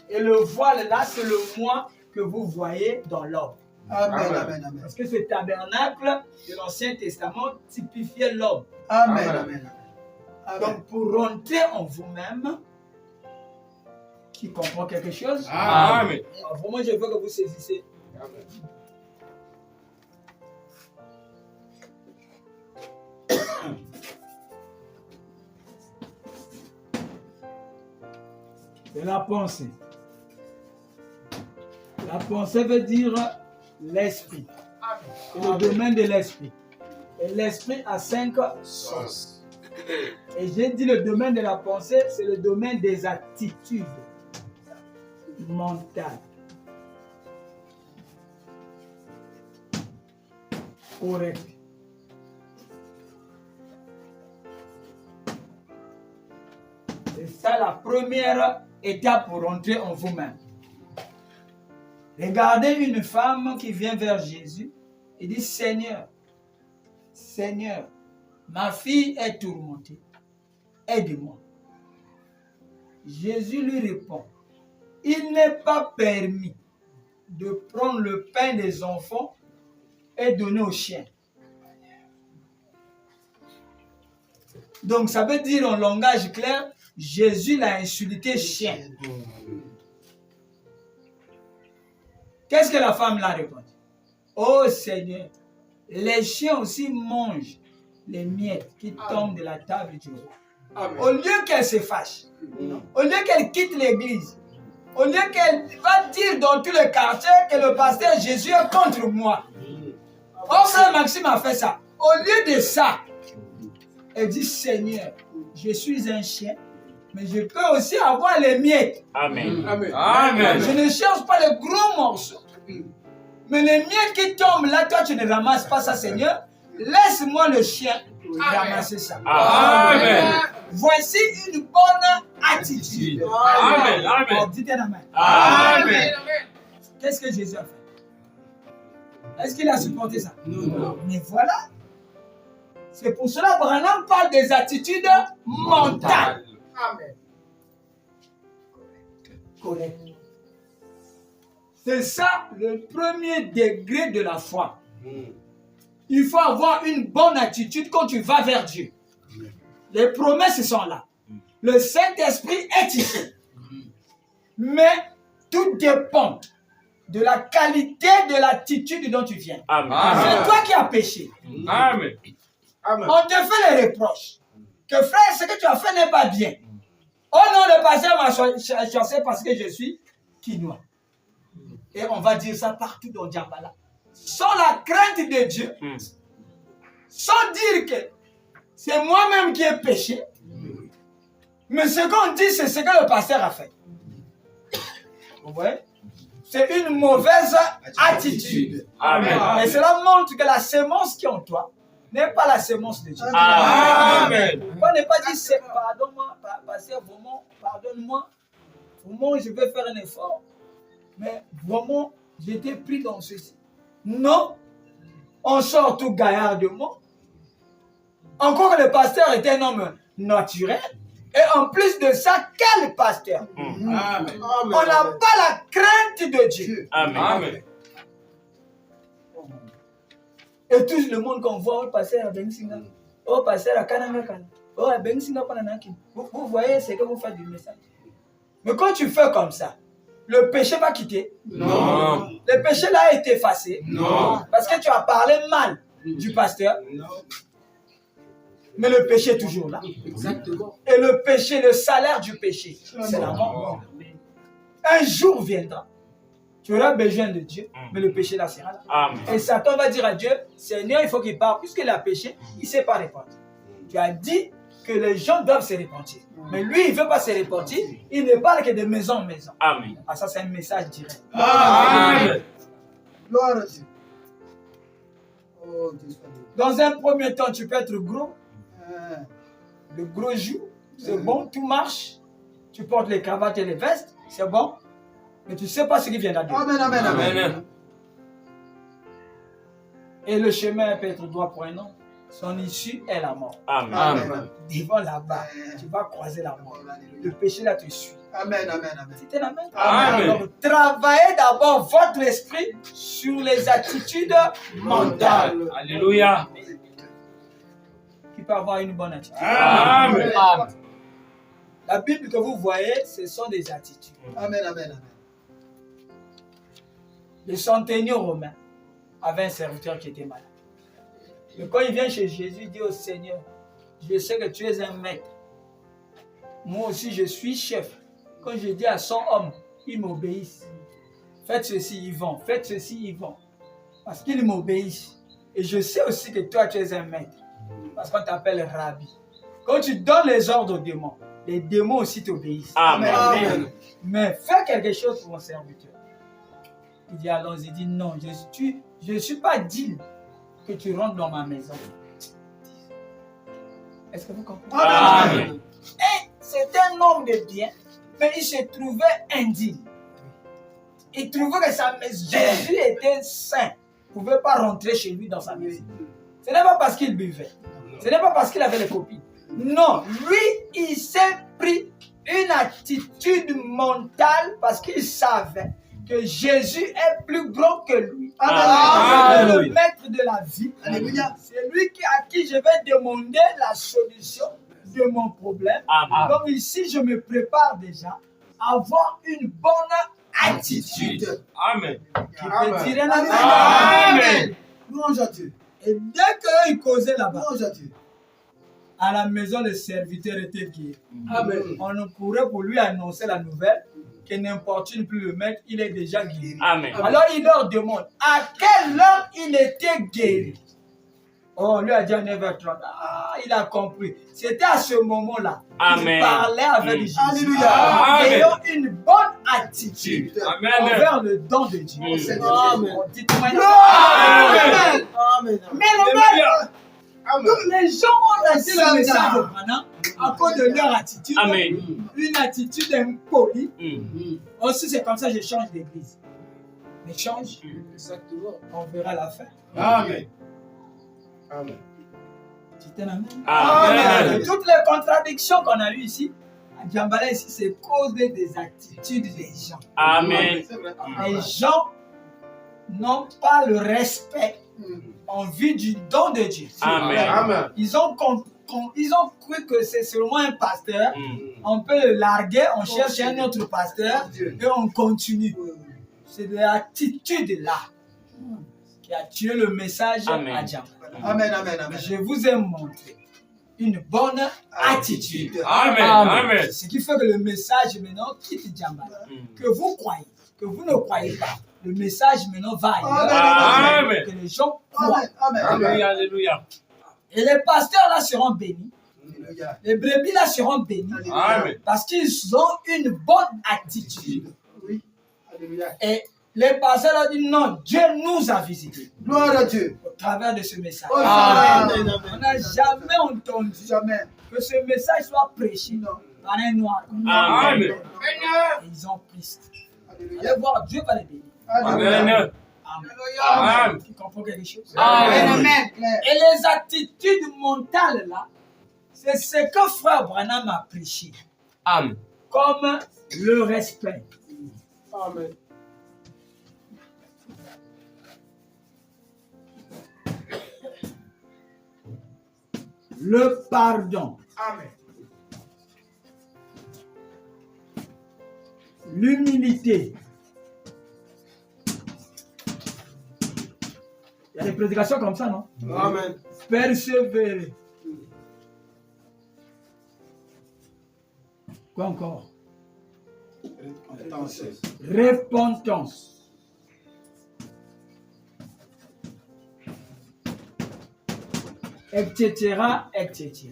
Et le voile là, c'est le moi que vous voyez dans l'homme. Amen. Amen. Amen. Parce que ce tabernacle de l'Ancien Testament typifiait l'homme. Amen. Amen. Amen. Amen. Donc, pour rentrer en vous-même, qui comprend quelque chose, Amen. vraiment, je veux que vous saisissez. C'est la pensée. La pensée veut dire l'esprit. C'est le domaine de l'esprit. Et l'esprit a 5 sens. Et j'ai dit le domaine de la pensée, c'est le domaine des attitudes mentales. Correct. C'est ça la première étape pour rentrer en vous-même. Regardez une femme qui vient vers Jésus et dit, Seigneur, Seigneur, ma fille est tourmentée, aide-moi. Jésus lui répond, il n'est pas permis de prendre le pain des enfants et donner aux chiens. Donc ça veut dire en langage clair, Jésus l'a insulté chien. Qu'est-ce que la femme l'a répondu? Oh Seigneur, les chiens aussi mangent les miettes qui tombent de la table du roi. Amen. Au lieu qu'elle se fâche, au lieu qu'elle quitte l'église, au lieu qu'elle va dire dans tout le quartier que le pasteur Jésus est contre moi. Oh, frère Maxime a fait ça. Au lieu de ça, elle dit, Seigneur, je suis un chien, mais je peux aussi avoir les miettes. Amen. Amen. Amen. Je ne cherche pas les gros morceaux. Mais les miettes qui tombent là, toi tu ne ramasses pas ça, Seigneur. Laisse-moi le chien ramasser ça. Amen. Voici une bonne attitude. Amen. Oh, Amen. dites un amen. Amen. Qu'est-ce que Jésus a fait? Est-ce qu'il a supporté ça? Non. Mais voilà. C'est pour cela que Branham parle des attitudes mentales. Amen. Correct. C'est ça le premier degré de la foi. Il faut avoir une bonne attitude quand tu vas vers Dieu. Les promesses sont là. Le Saint-Esprit est ici. Mais tout dépend de la qualité de l'attitude dont tu viens. Amen. C'est toi qui as péché. Amen. On te fait les reproches. Que frère, ce que tu as fait n'est pas bien. Oh non, le pasteur m'a chassé parce que je suis quinois. Et on va dire ça partout dans Djambala. Sans la crainte de Dieu, sans dire que c'est moi-même qui ai péché, mais ce qu'on dit, c'est ce que le pasteur a fait. Vous voyez? C'est une mauvaise attitude. Amen. Et cela montre que la sémence qui est en toi n'est pas la sémence de Dieu. Amen. On n'est pas dit, pardonne-moi, pasteur, vraiment, pardonne-moi. Vraiment, je vais faire un effort. Mais vraiment, j'étais pris dans ceci. Non, on sort tout gaillardement. Encore que le pasteur était un homme naturel. Et en plus de ça, quel pasteur? Amen. On n'a pas la crainte de Dieu. Amen. Et tout le monde qu'on voit, oh, pasteur à Bensinga, oh, pasteur à Kananga, oh, à Bensinga, vous voyez ce que vous faites du message. Mais quand tu fais comme ça, le péché va quitter. Non. Le péché là a été effacé. Non. Parce que tu as parlé mal du pasteur. Mais le péché est toujours là. Exactement. Et le péché, le salaire du péché, c'est la mort. Un jour viendra. Tu auras besoin de Dieu, mais le péché là sera là. Amen. Et Satan va dire à Dieu, Seigneur, il faut qu'il parte. Puisqu'il a péché, il ne s'est pas repenti. Tu as dit que les gens doivent se repentir. Mais lui, il ne veut pas se repentir. Il ne parle que de maison en maison. Amen. Ah, ça, c'est un message direct. Amen. Gloire à Dieu. Oh, Dieu soit loué. Dans un premier temps, tu peux être gros. Le gros joue, c'est bon, tout marche. Tu portes les cravates et les vestes, c'est bon. Mais tu ne sais pas ce qui vient d'Adieu. Amen, amen, amen. Amen. Et le chemin peut être droit pour un homme. Son issue est la mort. Amen. Amen. Devant là-bas, tu vas croiser la mort. Le péché là te suit. Amen, amen, amen. C'était la même. Amen. Alors, travaillez d'abord votre esprit sur les attitudes mentales. Alléluia. Qui peut avoir une bonne attitude. Amen. La Bible que vous voyez, ce sont des attitudes. Amen, amen, amen. Le centenier romain avait un serviteur qui était malade. Mais quand il vient chez Jésus, il dit au Seigneur, je sais que tu es un maître. Moi aussi, je suis chef. Quand je dis à 100 hommes, ils m'obéissent. Faites ceci, ils vont. Faites ceci, ils vont. Parce qu'ils m'obéissent. Et je sais aussi que toi, tu es un maître. Parce qu'on t'appelle Rabbi. Quand tu donnes les ordres aux démons, les démons aussi t'obéissent. Amen. Amen. Mais fais quelque chose pour mon serviteur. Il dit allons, il dit non, je ne suis pas digne que tu rentres dans ma maison. Est-ce que vous comprenez? Amen. Et c'était un homme de bien, mais il se trouvait indigne. Il trouvait que sa maison, Jésus était saint. Il ne pouvait pas rentrer chez lui dans sa maison. Ce n'est pas parce qu'il buvait. Ce n'est pas parce qu'il avait les copines. Non, lui, il s'est pris une attitude mentale parce qu'il savait que Jésus est plus grand que lui. Amen. C'est le maître de la vie. Alléluia. C'est lui à qui je vais demander la solution de mon problème. Amen. Donc ici, je me prépare déjà à avoir une bonne attitude. Amen. Qui peut tirer la main. Amen. Louange à Dieu. Et dès qu'il causait là-bas, Louange à Dieu. à la maison, le serviteur était guéri. Amen. On courait pour lui annoncer la nouvelle que n'importune plus le maître, il est déjà guéri. Amen. Alors il leur demande à quelle heure il était guéri. Oh, lui a dit à 9h30. Ah, il a compris. C'était à ce moment-là qu'il Amen. parlait avec Jésus. Alléluia. Amen. Ayant une bonne attitude Amen. envers le don de Dieu. Amen. On dit tout maintenant. Amen. Amen. Mais le maître, Alléluia. donc les gens ont laissé le message de Branham à cause de leur attitude. Amen. Une attitude impolie. Mm. Aussi, c'est comme ça que je change d'église. Mais change, Exactement. on verra la fin. Amen. Amen. Tu t'es la main. Amen. Toutes les contradictions qu'on a eues ici, À Djambala ici, c'est cause des attitudes des gens. Amen. C'est vrai. Les gens n'ont pas le respect en vue du don de Dieu. Amen. Amen. Ils ont cru que c'est seulement un pasteur. Mm. On peut le larguer, on cherche un autre pasteur et on continue. C'est de l'attitude là qui a tué le message Amen. à Djambala. Amen, amen, amen. Je vous ai montré une bonne attitude. Amen. Amen. Amen. Ce qui fait que le message maintenant quitte Djambala. Mm. Que vous croyez, que vous ne croyez pas, le message maintenant va ailleurs. Amen. Que les gens croient. Amen, amen. Alléluia. Alléluia. Et les pasteurs là seront bénis. Alléluia. Les brebis là seront bénis. Amen. Parce qu'ils ont une bonne attitude. Oui. Alléluia. Et les pasteurs là disent non, Dieu nous a visités Gloire à Dieu. au travers de ce message. Oh, Amen. On n'a jamais entendu Jamais. que ce message soit prêché par un noir. Amen. Et ils ont pris ça. Alléluia. Allez voir, Dieu va les bénir. Alléluia. Amen. Amen. Amen. Tu comprends quelque chose? Amen. Claire. Et les attitudes mentales là, c'est ce que frère Branham a prêché. Amen. Comme le respect. Amen. Le pardon. Amen. L'humilité. Il y a des prédications comme ça, non? Amen. Persévérer. Quoi encore? Attention. Repentance. Etc. etc.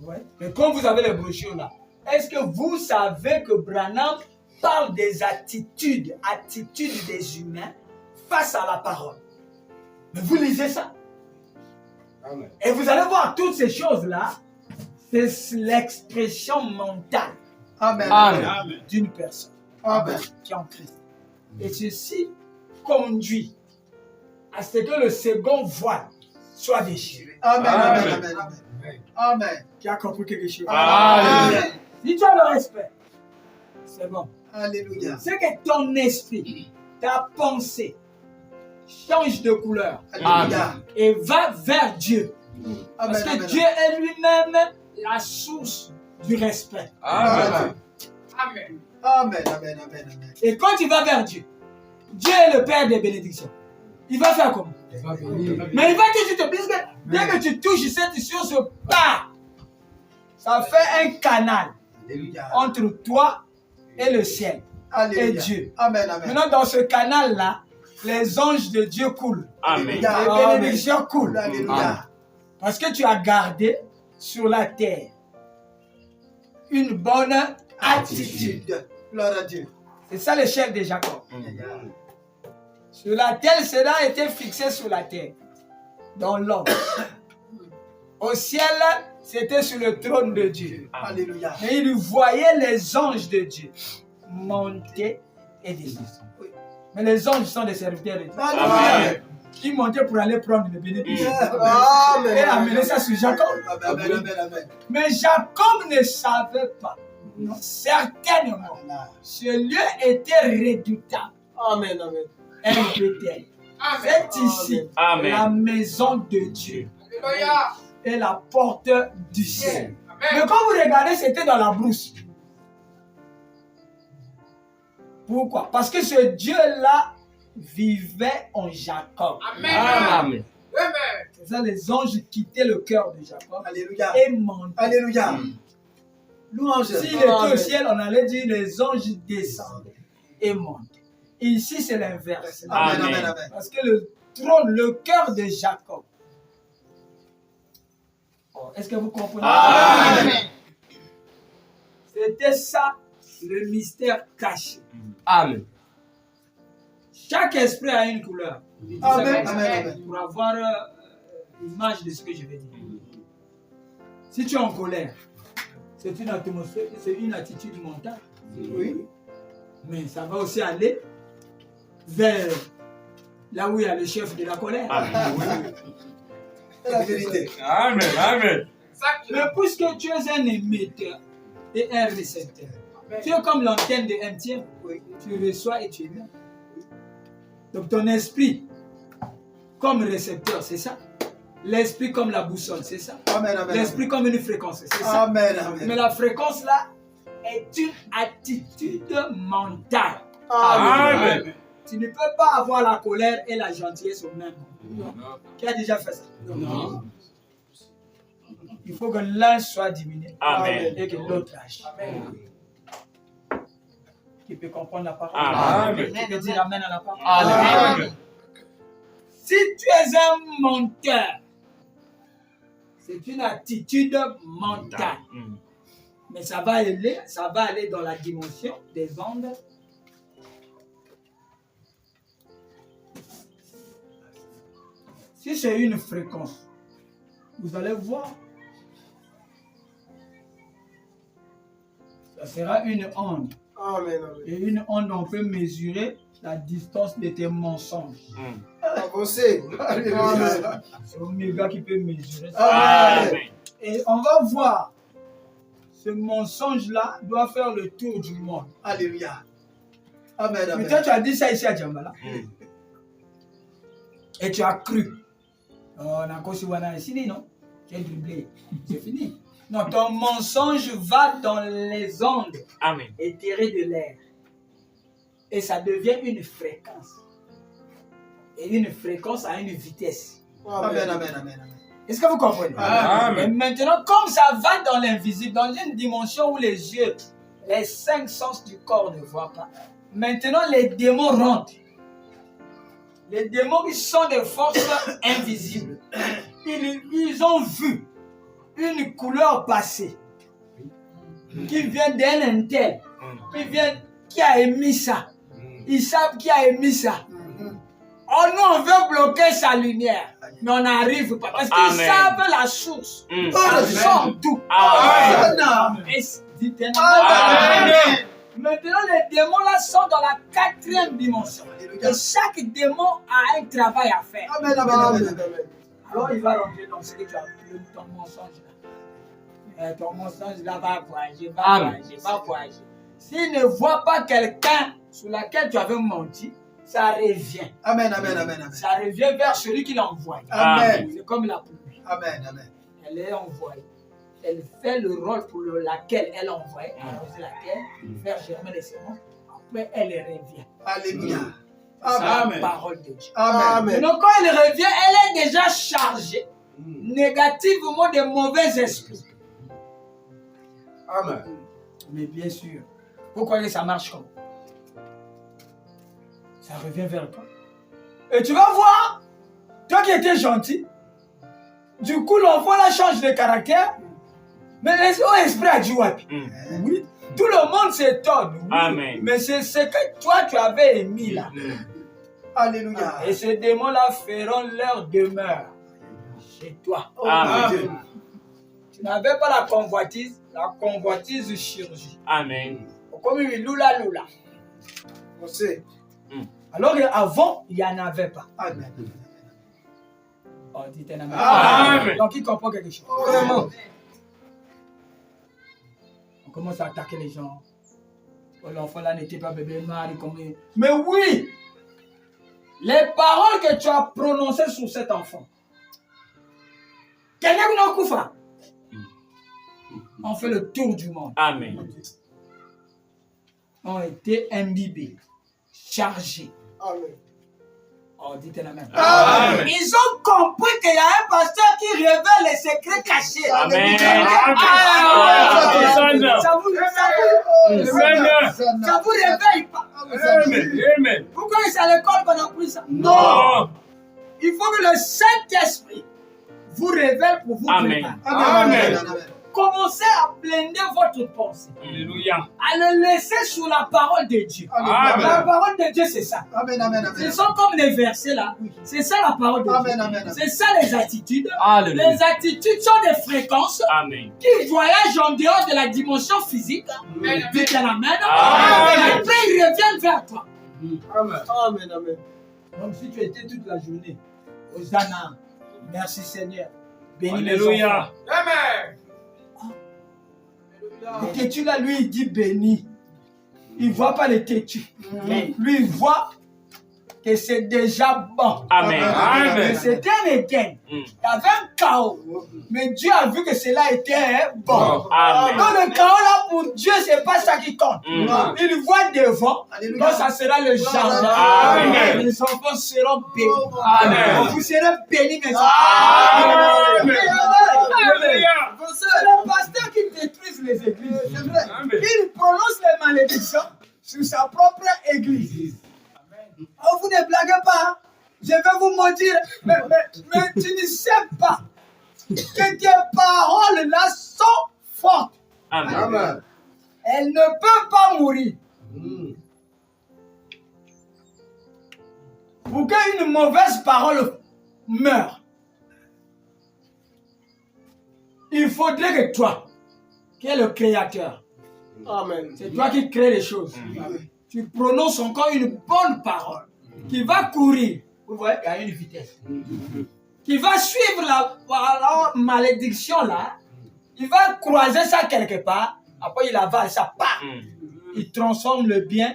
Ouais. Mais comme vous avez les brochures là, est-ce que vous savez que Branham parle des attitudes des humains face à la parole? Mais vous lisez ça. Amen. Et vous allez voir toutes ces choses-là, c'est l'expression mentale Amen. Amen. d'une personne Amen. qui est en Christ. Et ceci conduit à ce que le second voile soit déchiré. Amen. Amen. Amen. Amen. Amen. Qui a compris quelque chose? Amen. Si tu as le respect, c'est bon. Alléluia. C'est que ton esprit, ta pensée, change de couleur Alléluia. et va vers Dieu. Parce Amen. que Amen. Dieu est lui-même la source du respect. Amen. Amen. Amen. Amen. Amen. Et quand tu vas vers Dieu, Dieu est le Père des bénédictions. Il va faire comment? Mais il va toujours te dire que dès que tu touches cette source, ça fait un canal Alléluia. entre toi et le ciel. Alléluia. et Dieu. Amen. Amen. Maintenant, dans ce canal-là, les anges de Dieu coulent. Amen. Les Amen. bénédictions coulent. Alléluia. Parce que tu as gardé sur la terre une bonne attitude. Attitude. Gloire à Dieu. C'est ça le chef de Jacob. Sur la terre, cela était fixé sur la terre, dans l'homme. Au ciel, c'était sur le trône de Dieu. Alléluia. Et il voyait les anges de Dieu monter et descendre. Mais les anges sont des serviteurs de Dieu. Alléluia. Ils montaient pour aller prendre le bénédiction. Amen. Et amener ça sur Jacob. Amen. Amen. Amen. Mais Jacob ne savait pas, certainement, ce lieu était redoutable. Amen. Amen. Un Bethel. C'est ici Amen. la maison de Dieu et la porte du ciel. Mais quand vous regardez, c'était dans la brousse. Pourquoi? Parce que ce Dieu-là vivait en Jacob. Amen. C'est ça, les anges quittaient le cœur de Jacob Alléluia. et montaient. Alléluia. Louange. S'il était au ciel, on allait dire les anges descendent et montent. Ici, c'est l'inverse. Amen. Amen. Amen. Amen. Parce que le trône, le cœur de Jacob. Oh, est-ce que vous comprenez? Amen. C'était ça le mystère caché. Amen. Chaque esprit a une couleur. Amen. Amen. Amen. Pour avoir l'image de ce que je vais dire. Si tu es en colère, c'est une atmosphère, c'est une attitude mentale. Oui. Mais ça va aussi aller vers là où il y a le chef de la colère. Amen. C'est la vérité. Amen. Amen. Mais puisque tu es un émetteur et un récepteur. Tu es comme l'antenne de MTN. Oui. Tu reçois et tu es là. Donc ton esprit comme récepteur, c'est ça. L'esprit comme la boussole, c'est ça. Amen, amen. L'esprit comme une fréquence, c'est ça. Amen, amen. Mais la fréquence là est une attitude mentale. Amen. Tu ne peux pas avoir la colère et la gentillesse au même moment. Qui a déjà fait ça? Non. Il faut que l'un soit diminué Amen. et que l'autre lâche. Qui peut comprendre la parole? Amen. Qui peut dire amen à la parole? Amen. Si tu es un menteur, c'est une attitude mentale. Mais ça va aller dans la dimension des ondes. Si c'est une fréquence, vous allez voir, ça sera une onde. Amen, amen. Et une onde, on peut mesurer la distance de tes mensonges. Avancez. Alléluia. C'est Oméga qui peut mesurer ça. Amen. Amen. Et on va voir, ce mensonge-là doit faire le tour du monde. Alléluia. Amen, amen. Mais toi, tu as dit ça ici à Djambala. Et tu as cru. On a encore ici, non? Tu as dribblé. C'est fini. Non, ton mensonge va dans les ondes Amen. éthérées de l'air. Et ça devient une fréquence. Et une fréquence à une vitesse. Amen, amen, amen, amen. Est-ce que vous comprenez? Amen. Et maintenant, comme ça va dans l'invisible, dans une dimension où les yeux, les 5 sens du corps ne voient pas, maintenant les démons rentrent. Les démons, ils sont des forces invisibles. Ils ont vu une couleur passer qui vient d'un intel, qui a émis ça. Ils savent qui a émis ça. Oh non, on veut bloquer sa lumière, mais on n'arrive pas parce qu'ils Amen. savent la source. Ils sont d'où. Amen. Dites-moi. Amen. Maintenant, les démons là sont dans la 4e dimension. Et chaque démon a un travail à faire. Amen, amen, amen, amen. Alors il va rentrer dans ce que tu as appelé ton mensonge là. Ton mensonge là va voyager, Amen. va voyager. S'il ne voit pas quelqu'un sur lequel tu avais menti, ça revient. Amen, amen, amen, amen. Ça revient vers celui qui l'a envoyé. Amen. C'est comme la pluie. Amen, amen. Elle est envoyée. Elle fait le rôle pour laquelle elle est envoyée, arroser la terre, faire germer les semences. Après, elle revient. Alléluia. C'est la Amen. parole de Dieu. Amen. Donc quand elle revient, elle est déjà chargée négativement de mauvais esprits. Amen. Mais bien sûr, vous croyez que ça marche comme? Ça revient vers toi. Et tu vas voir, toi qui étais gentil, du coup l'enfant là change de caractère, mais l'esprit a dit ouais. Oui, tout le monde s'étonne. Oui, Amen. mais c'est ce que toi tu avais émis là. Alléluia. Et ces démons-là feront leur demeure chez toi. Amen. Tu n'avais pas la convoitise chirurgie. Amen. Comme il lula. On sait. Alors avant, il n'y en avait pas. Amen. Oh, dites un amen. Amen. Donc il comprend quelque chose. Vraiment. On commence à attaquer les gens. Oh, l'enfant là n'était pas bébé noir. Mais oui! Les paroles que tu as prononcées sur cet enfant. Quelqu'un qui n'a pas on fait le tour du monde. Amen. Ont été imbibés, chargés. Amen. Oh, dites la même. Amen. Ils ont compris qu'il y a un pasteur qui révèle les secrets cachés. Amen. Ça vous réveille pas. Amen. Pourquoi c'est à l'école qu'on a appris ça? Non. Il faut que le Saint-Esprit vous révèle pour vous Amen. préparer. Amen. Amen. Commencez à blender votre pensée. Alléluia. À le laisser sur la parole de Dieu. Amen. La parole de Dieu, c'est ça. Amen. Amen. Ce Amen. sont comme les versets là. C'est ça la parole de Amen, Dieu. amen, amen. C'est ça les attitudes. Alléluia. Les attitudes sont des fréquences Amen. qui voyagent en dehors de la dimension physique. Dites amen. Amen. Après, ils reviennent vers toi. Amen. Amen. Amen. Donc, si tu étais toute la journée, Hosanna, merci Seigneur, bénis les Alléluia. enfants. Le têtu là, lui, il dit béni. Il ne voit pas le têtu. Lui, il voit que c'est déjà bon. Amen. Amen. C'était un éden. Il y avait un chaos. Mais Dieu a vu que cela était bon. Amen. Donc le chaos là, pour Dieu, ce n'est pas ça qui compte. Il voit devant. Donc ça sera le jardin. Amen. Les enfants seront bénis. Amen. Vous serez bénis, mes enfants. Amen. Alléluia. C'est le pasteur qui détruit les églises. Amen. Il prononce les malédictions sur sa propre église. Oh, vous ne blaguez pas. Hein? Je vais vous maudire. Mais tu ne sais pas que tes paroles là sont fortes. Amen. Elles ne peuvent pas mourir. Pour qu'une mauvaise parole meure, il faudrait que toi, qui es le créateur, c'est toi qui crée les choses, tu prononces encore une bonne parole qui va courir. Vous voyez, il y a une vitesse. Qui va suivre la malédiction là. Il va croiser ça quelque part. Après, il avale ça. Il transforme le bien,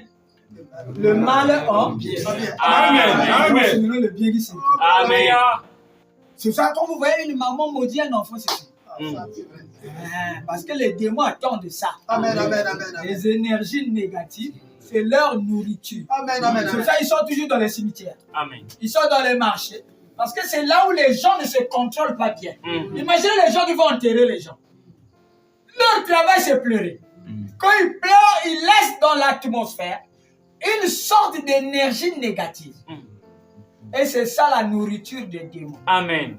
le mal en bien. Amen. Le bien qui circule. Amen. C'est ça, quand vous voyez une maman maudit un enfant, c'est ça. Parce que les démons attendent ça. Les énergies négatives, c'est leur nourriture. C'est ça, ils sont toujours dans les cimetières. Amen. Ils sont dans les marchés. Parce que c'est là où les gens ne se contrôlent pas bien. Imaginez les gens qui vont enterrer les gens. Leur travail, c'est pleurer. Quand ils pleurent, ils laissent dans l'atmosphère une sorte d'énergie négative. Et c'est ça la nourriture des démons. Amen.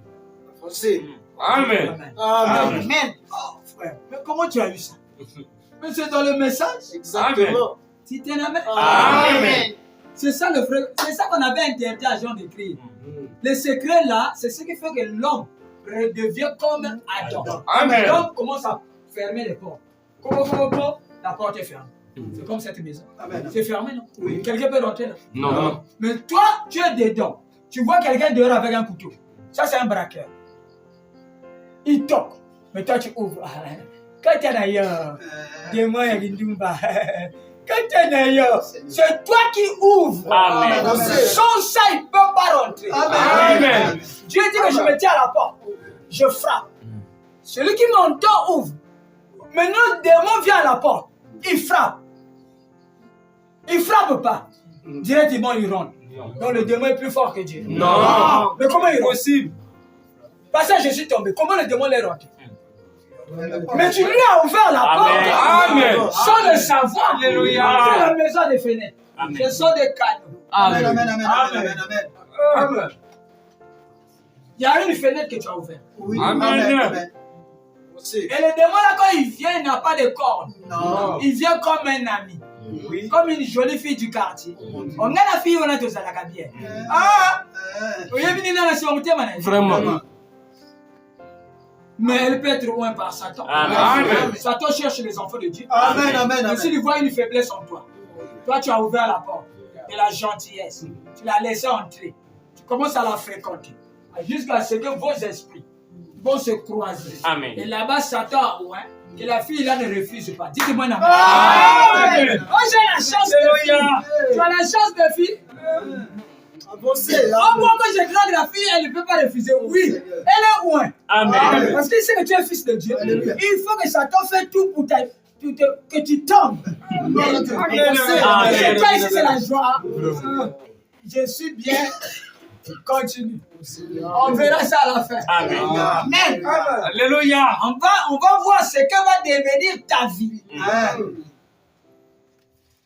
Amen. Amen. Oh, frère, mais comment tu as eu ça? Mais c'est dans le message. Exactement. Si tu es amen. Amen. C'est ça le frère. C'est ça qu'on avait interdit à Jean d'écrire. Le secret là, c'est ce qui fait que l'homme redevient comme Adam. Amen. L'homme commence à fermer les portes. Comment la porte est fermée. C'est comme cette maison. C'est fermé, non? Oui. Quelqu'un peut rentrer là? Non. Mais toi, tu es dedans. Tu vois quelqu'un dehors avec un couteau. Ça, c'est un braqueur. Il toque. Mais toi, tu ouvres. Quand tu es d'ailleurs, dis-moi, Yagindumba. Quand tu es d'ailleurs, c'est toi qui ouvres. Amen. Sans ça, il ne peut pas rentrer. Amen. Dieu dit que je me tiens à la porte. Je frappe. Celui qui m'entend ouvre. Maintenant, le démon vient à la porte. Il frappe. Il ne frappe pas. Directement, il rentre. Donc le démon est plus fort que Dieu. Non. Mais comment il rentre? Possible. Parce que je suis tombé. Comment le démon est rentré? Mais tu lui as ouvert la porte. Amen. Sans le savoir. Alléluia. C'est la maison des fenêtres. Amen. Ce sont des canaux. Amen. Amen. Il y a une fenêtre que tu as ouverte. Amen. Et le démon là, quand il vient, il n'a pas de cornes. Il vient comme un ami. Comme une jolie fille du quartier. On a la fille, on a tous à la cabière. Vraiment. Mais elle peut être loin par Satan. Amen. Satan cherche les enfants de Dieu. Amen. Mais s'il voit une faiblesse en toi, toi tu as ouvert la porte de la gentillesse. Tu l'as laissé entrer. Tu commences à la fréquenter. Jusqu'à ce que vos esprits vont se croiser. Amen. Et là-bas, Satan a loin. Que la fille là ne refuse pas. Dites-moi non. Amen. Oh, j'ai la chance de fille. Tu as la chance de fille. Oh, moi, quand je drague la fille, elle ne peut pas refuser. Oui, elle est loin. Amen. Parce qu'il sait que tu es fils de Dieu. Il faut que Satan fasse tout pour que tu tombes. C'est toi ici, c'est la joie. Je suis bien. Continue. On verra ça à la fin. Amen. Amen. Alléluia. On va voir ce que va devenir ta vie.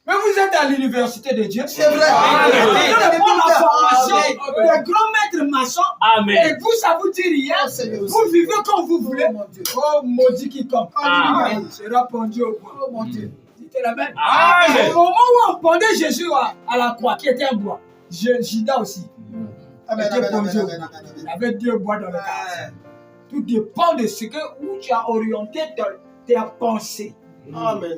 Mais vous êtes à l'université de Dieu. C'est vrai. Vous prendre la formation de grand maître maçon. Amen. Et vous, ça vous dit rien. Vous vivez comme vous voulez. Oh, maudit quiconque. Amen. Sera pendu au bois. Oh mon Dieu. C'était la même. Amen. Au moment où on pendait Jésus à la croix, qui était un bois, Judas aussi. Il avait 2 bois dans le cœur. Tout dépend de ce que où tu as orienté tes pensées. Amen.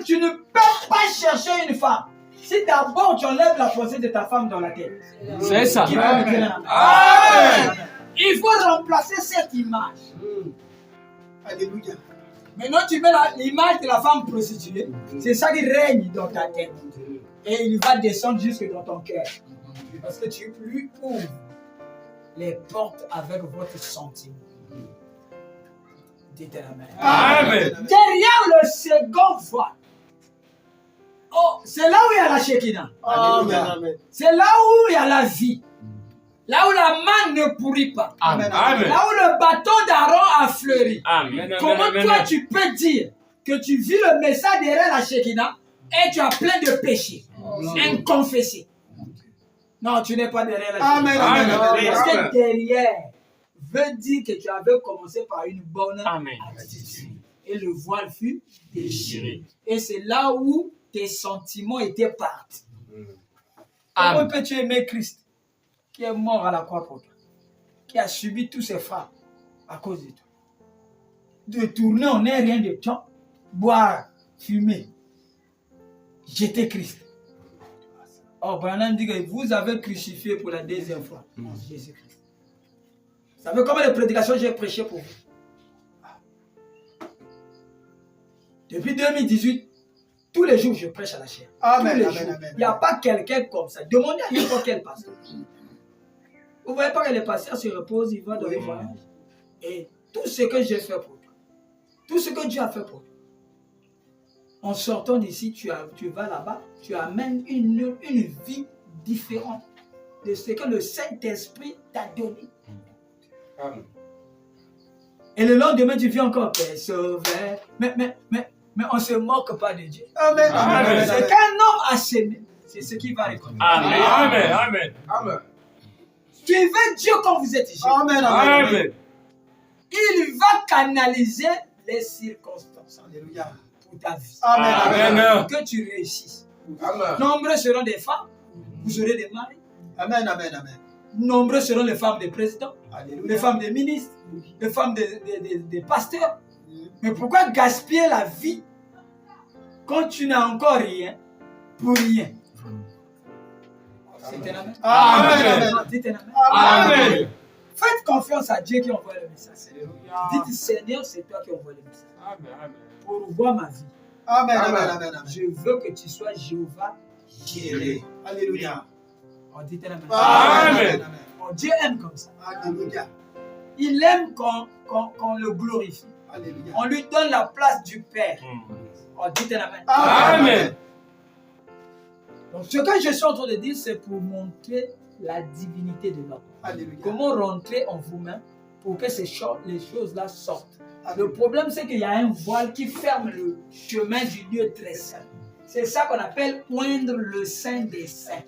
Tu ne peux pas chercher une femme si d'abord tu enlèves la pensée de ta femme dans la tête. C'est ça. Qui va mettre la main. Amen. Il faut remplacer cette image. Alléluia. Maintenant, tu mets l'image de la femme prostituée. C'est ça qui règne dans ta tête. Et il va descendre jusque dans ton cœur. Parce que tu lui ouvres les portes avec votre sentiment. Dites Amen. Amen. Derrière le second voile, oh, c'est là où il y a la Shekinah. Amen. C'est là où il y a la vie. Là où la manne ne pourrit pas. Amen. Là où le bâton d'Aaron a fleuri. Amen. Comment toi tu peux dire que tu vis le message derrière la Shekinah et tu as plein de péchés inconfessés? Non, tu n'es pas derrière la Shekinah. Amen. Parce que derrière veut dire que tu avais commencé par une bonne attitude. Et le voile fut déchiré. Et c'est là où tes sentiments étaient partis. Comment peux-tu aimer Christ qui est mort à la croix pour toi, qui a subi tous ces frappes à cause de toi? De tourner en un rien de temps, boire, fumer, jeter Christ. Oh, Branham dit que vous avez crucifié pour la deuxième fois Jésus-Christ. Vous savez combien de prédications j'ai prêché pour vous? Depuis 2018, tous les jours je prêche à la chair. Amen. Il n'y a pas quelqu'un comme ça. Demandez à n'importe quel pasteur. Vous ne voyez pas que les pasteurs se reposent, ils vont dans les voyages. Et tout ce que j'ai fait pour toi, tout ce que Dieu a fait pour toi, en sortant d'ici, tu vas là-bas, tu amènes une vie différente de ce que le Saint-Esprit t'a donné. Amen. Et le lendemain, tu viens encore, Père Sauveur. Mais on ne se moque pas de Dieu. Amen. C'est qu'un homme a sémé. C'est ce qui va récolter. Amen. Suivez Dieu quand vous êtes ici. Amen. Il va canaliser les circonstances. Alléluia. Pour ta vie. Amen. Que tu réussisses. Amen. Nombreux seront des femmes. Vous aurez des maris. Amen. Nombreux seront les femmes des présidents. Alléluia. Les femmes des ministres. Les femmes des pasteurs. Mais pourquoi gaspiller la vie quand tu n'as encore rien pour rien? C'est un amen. Amen. Dites un amen. Amen. Faites confiance à Dieu qui envoie le message. Dites Seigneur, c'est toi qui envoie le message. Pour voir ma vie, Amen. je veux que tu sois Jéhovah Jireh. Alléluia. On dit un amen. Amen. Oh, Dieu aime comme ça. Alléluia. Il aime quand le glorifie. Alléluia. On lui donne la place du Père. On dit un amen. Amen. Donc, ce que je suis en train de dire, c'est pour montrer la divinité de l'homme. Alléluia. Comment rentrer en vous-même pour que les choses-là sortent. Le problème, c'est qu'il y a un voile qui ferme le chemin du lieu très saint. C'est ça qu'on appelle oindre le Saint des Saints.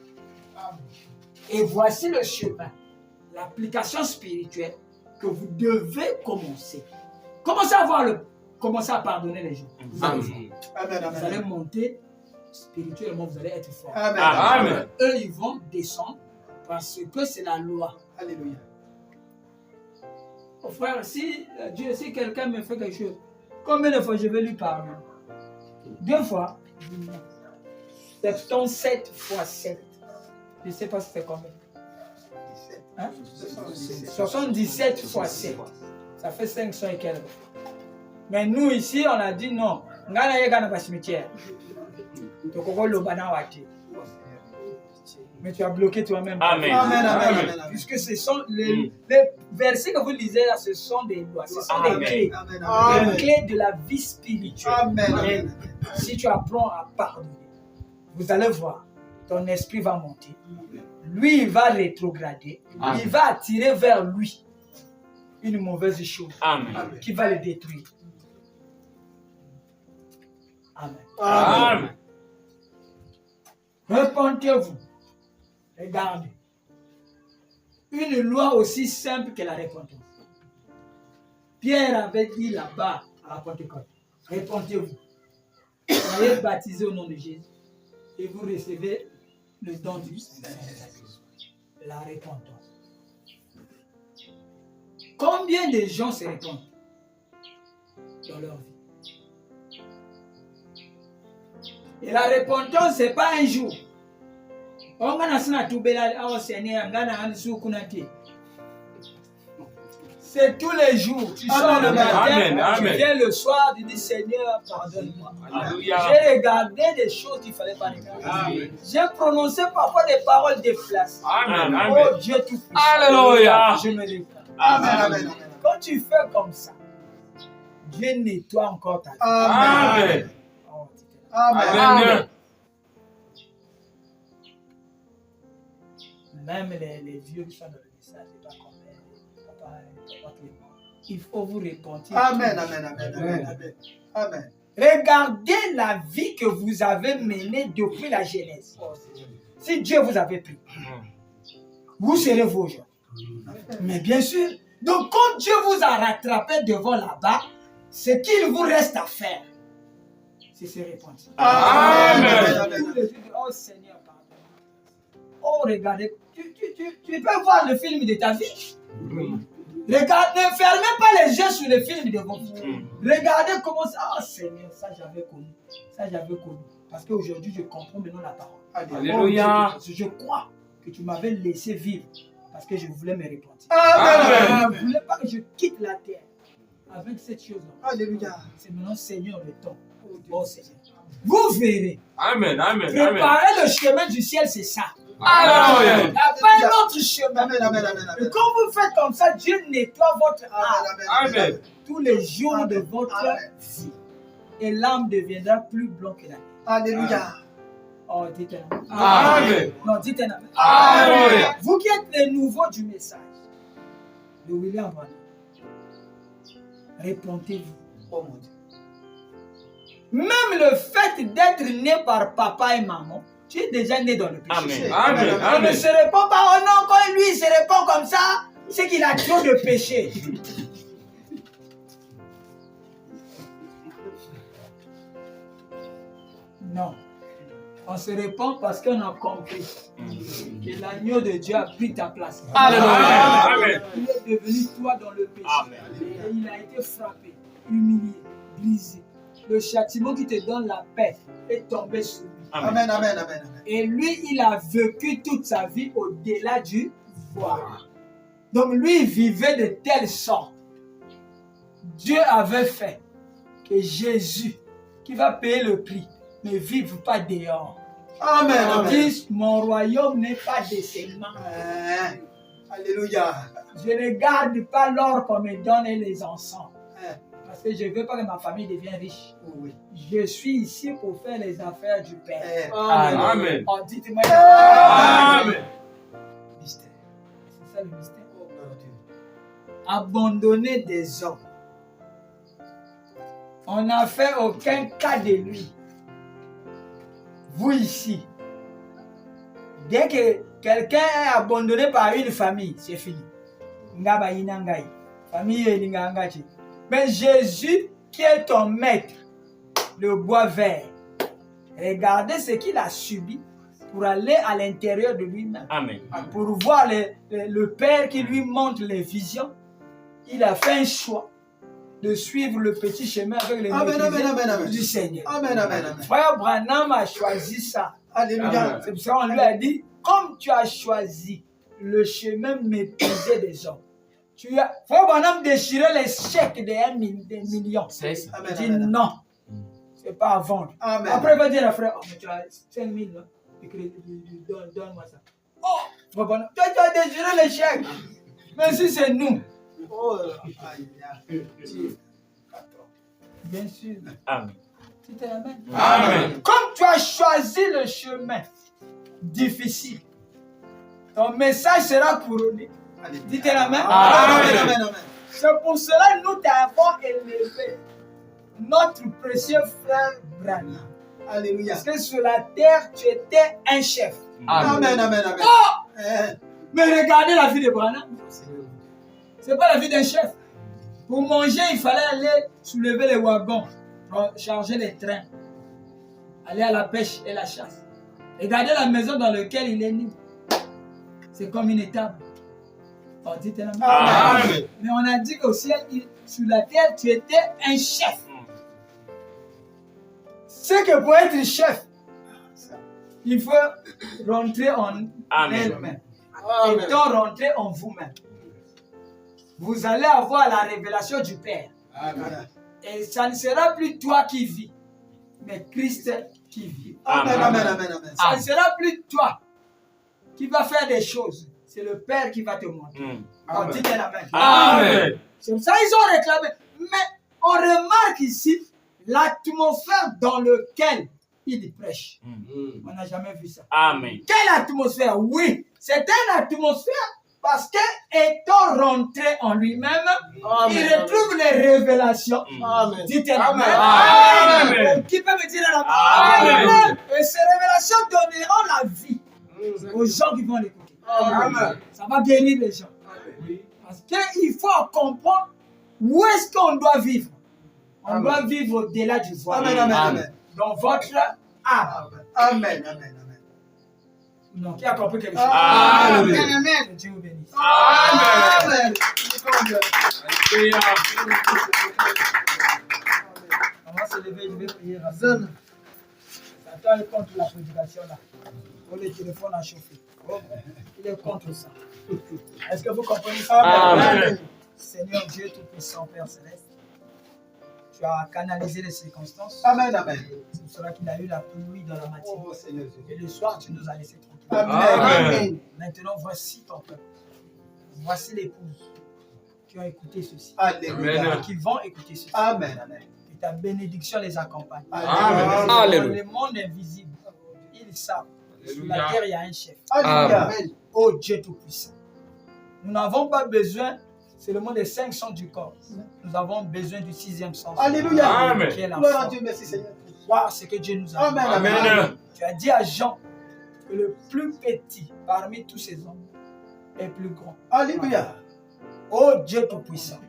Et voici le chemin, l'application spirituelle que vous devez commencer. Commencez à pardonner les gens. Vous allez monter spirituellement, vous allez être fort. Amen. Eux, ils vont descendre parce que c'est la loi. Alléluia. Oh, frère, si quelqu'un me fait quelque chose, combien de fois je vais lui parler? 2 fois. 77 fois 7. Je ne sais pas si c'est combien. Hein? 77 fois 7. Ça fait 500 et quelques. Mais nous ici, on a dit non. On a un cimetière. Mais tu as bloqué toi-même. Amen. Puisque ce sont les versets que vous lisez là, ce sont des lois, ce sont des clés. Les clés de la vie spirituelle. Amen. Si tu apprends à pardonner, vous allez voir, ton esprit va monter. Lui, il va rétrograder. Il va attirer vers lui une mauvaise chose qui va le détruire. Amen. Repentez-vous. Regardez. Une loi aussi simple que la repentance. Pierre avait dit là-bas à la Pentecôte, repentez-vous. Soyez baptisés au nom de Jésus et vous recevez le don du Saint-Esprit. La repentance. Combien de gens se repentent dans leur vie? Et la repentance, ce n'est pas un jour. C'est tous les jours. Tu sors Amen, le matin, amen, tu amen. viens le soir, tu dis Seigneur, pardonne-moi. Alléluia. J'ai regardé des choses qu'il ne fallait pas regarder. Amen. J'ai prononcé parfois des paroles déplacées. Amen. Oh Amen. Dieu tout puissant. Alléluia. Je me réponds. Amen, amen, amen. Quand tu fais comme ça, Dieu nettoie encore ta vie. Amen. Oh, Amen. Amen. même les vieux qui sont dans le message, c'est pas comme papa Clément. Il faut vous repentir. Amen, amen, amen, amen, amen. Amen. Regardez la vie que vous avez menée depuis la Genèse. Si Dieu vous avait pris, vous serez vos gens. Mais bien sûr, donc quand Dieu vous a rattrapé devant là-bas, ce qu'il vous reste à faire, c'est se repentir. Amen. Oh Seigneur, pardon. Oh, regardez, tu peux voir le film de ta vie. Regarde, ne fermez pas les yeux sur le film de votre vie. Regardez comment ça. Oh Seigneur, ça j'avais connu. Ça j'avais connu. Parce qu'aujourd'hui, je comprends maintenant la parole. Alléluia. Oh, je crois que tu m'avais laissé vivre parce que je voulais me repentir. Amen. Je ne voulais pas que je quitte la terre avec cette chose-là. Alléluia. C'est maintenant, Seigneur, le temps. Oh Seigneur. Vous verrez. Amen. Amen. Amen. Préparer le chemin du ciel, c'est ça. Alléluia. Il n'y a pas un autre chemin. Amen, amen, amen, Et amen. quand vous faites comme ça, Dieu nettoie votre âme Amen, Amen. tous les jours de votre Amen. vie. Et l'âme deviendra plus blanc que la neige. Alléluia. Oh, dites un Amen. Non, dites un amen. Alléluia. Vous qui êtes les nouveaux du message de William Branham, répondez-vous. Oh mon Dieu. Même le fait d'être né par papa et maman, tu es déjà né dans le péché. Amen. Amen. On ne Amen. se répond pas, oh non, quand lui il se répond comme ça, c'est qu'il a trop de péché. Non. On se répond parce qu'on a compris que l'agneau de Dieu a pris ta place. Alléluia. Amen. Il est devenu toi dans le péché. Et il a été frappé, humilié, brisé. Le châtiment qui te donne la paix est tombé sur lui. Amen, amen, amen, amen. Et lui, il a vécu toute sa vie au-delà du voir. Donc lui, il vivait de telle sorte. Dieu avait fait que Jésus, qui va payer le prix, ne vive pas dehors. Amen, On amen. dit, mon royaume n'est pas de ses mains. Amen. Alléluia. Je ne garde pas l'or qu'on me donne et les encens. Amen. Parce que je ne veux pas que ma famille devienne riche. Oui. Je suis ici pour faire les affaires du Père. Amen. Amen. Oh, dites-moi. Amen. Mystère. C'est ça le mystère. Oh mon Dieu. Abandonner des hommes. On n'a fait aucun cas de lui. Vous ici, dès que quelqu'un est abandonné par une famille, c'est fini. Ngaba inangai. Famille elingangachi. Mais Jésus, qui est ton maître, le bois vert, regardez ce qu'il a subi pour aller à l'intérieur de lui-même. Amen. Pour voir le Père qui lui montre les visions. Il a fait un choix de suivre le petit chemin avec les Amen, amen, amen, amen. du Seigneur. Amen, amen, amen. Frère Branham a choisi ça. Alléluia. C'est pour ça qu'on lui a dit, comme tu as choisi le chemin méprisé des hommes, Frère Branham déchirait les chèques des millions. C'est ça. Amen, Il dit amen, amen. non, c'est pas à vendre. Amen. Après, il va dire à frère, oh, mais tu as 5 000, là. Donne-moi ça. Oh, Frère Branham, tu as déchiré les chèques. Mais si c'est nous, Oh, aïe, aïe. bien sûr. Amen. C'était la même. Amen. Comme tu as choisi le chemin difficile, ton message sera couronné. Alléluia. Dites la main. Amen, amen, amen. C'est pour cela que nous t'avons élevé, notre précieux frère Branham. Alléluia. Parce que sur la terre, tu étais un chef. Amen, amen, amen. Oh! Eh, Mais regardez la vie de Branham. Ce n'est pas la vie d'un chef. Pour manger, il fallait aller soulever les wagons, charger les trains, aller à la pêche et la chasse. Regardez la maison dans laquelle il est né. C'est comme une étable. Oh, dites la main. Amen. Mais on a dit qu'au ciel, sur la terre, tu étais un chef. C'est que pour être chef, il faut rentrer en Amen. elle-même. Et donc rentrer en vous-même. vous allez avoir la révélation du Père. Amen. Et ça ne sera plus toi qui vis, mais Christ qui vit. Amen, amen, amen, amen. Ça ne sera plus toi qui vas faire des choses. C'est le Père qui va te montrer. Alors, Amen. dites Amen. Amen. C'est ça qu'ils ont réclamé. Mais on remarque ici l'atmosphère dans laquelle il prêche. On n'a jamais vu ça. Amen. Quelle atmosphère? Oui, c'est une atmosphère parce qu'étant rentré en lui-même, il retrouve les révélations. Amen. Dites Amen. Amen. Qui peut me dire la Amen. Amen. Et ces révélations donneront la vie aux gens qui vont l'écouter. Amen. Ça va guérir les gens. Parce qu'il faut comprendre où est-ce qu'on doit vivre. On Amen. doit vivre au-delà du voile. Amen, amen, amen. Dans votre âme. Amen, amen, amen. Non, qui a compris quelque chose? Amen. Que Dieu vous bénisse. Amen. Alléluia. On va se lever, je vais prier. Satan est contre la prédication là. Oh, le téléphone a chauffé. Oh, il est contre ça. Est-ce que vous comprenez ça? Amen. Seigneur Dieu Tout-Puissant, Père Céleste, tu as canalisé les circonstances. Amen, amen. C'est pour cela qu'il a eu la pluie dans la matinée. Oh Seigneur Jésus. Et le soir, tu nous as laissés tranquilles. Amen. Amen. Maintenant, voici ton peuple. Voici l'épouse qui ont écouté ceci. Alléluia. Amen. Et qui vont écouter ceci. Amen, amen. Que ta bénédiction les accompagne. Amen. Dans Alléluia. le monde invisible, ils savent que sur la Alléluia. terre, il y a un chef. Alléluia. Oh Dieu Tout-Puissant. Nous n'avons pas besoin, c'est le mot des 5 sens du corps. Nous avons besoin du 6e sens. Alléluia. Amen. Qui est la Gloire à foi. Dieu, merci Seigneur. Voir ce que Dieu nous a Amen, donné. Amen. Tu as dit à Jean que le plus petit parmi tous ces hommes est plus grand. Alléluia. Oh Dieu Tout-Puissant,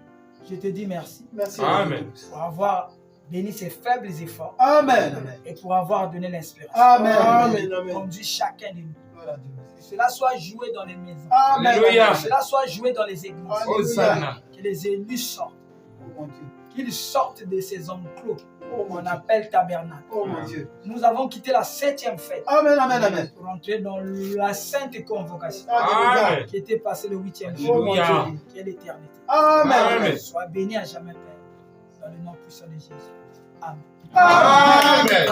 je te dis merci Merci. Amen. pour avoir béni ces faibles efforts Amen, amen. et pour avoir donné l'inspiration. Amen, amen, amen. Conduis chacun de nous. Gloire à Dieu, merci. Que cela soit joué dans les maisons. Amen. Alléluia. Que cela soit joué dans les églises. Hosanna. Que les élus sortent. Oh mon Dieu. Qu'ils sortent de ces enclos Oh mon qu'on Dieu. appelle tabernacle. Oh mon Dieu. Nous avons quitté la 7e fête Amen, amen, amen. pour entrer dans la sainte convocation Alléluia. Amen. qui était passée le 8e Oh jour, mon Alléluia. Dieu. qui est l'éternité. Amen. Amen. Sois béni à jamais, Père, dans le nom puissant de Jésus. Amen. Amen.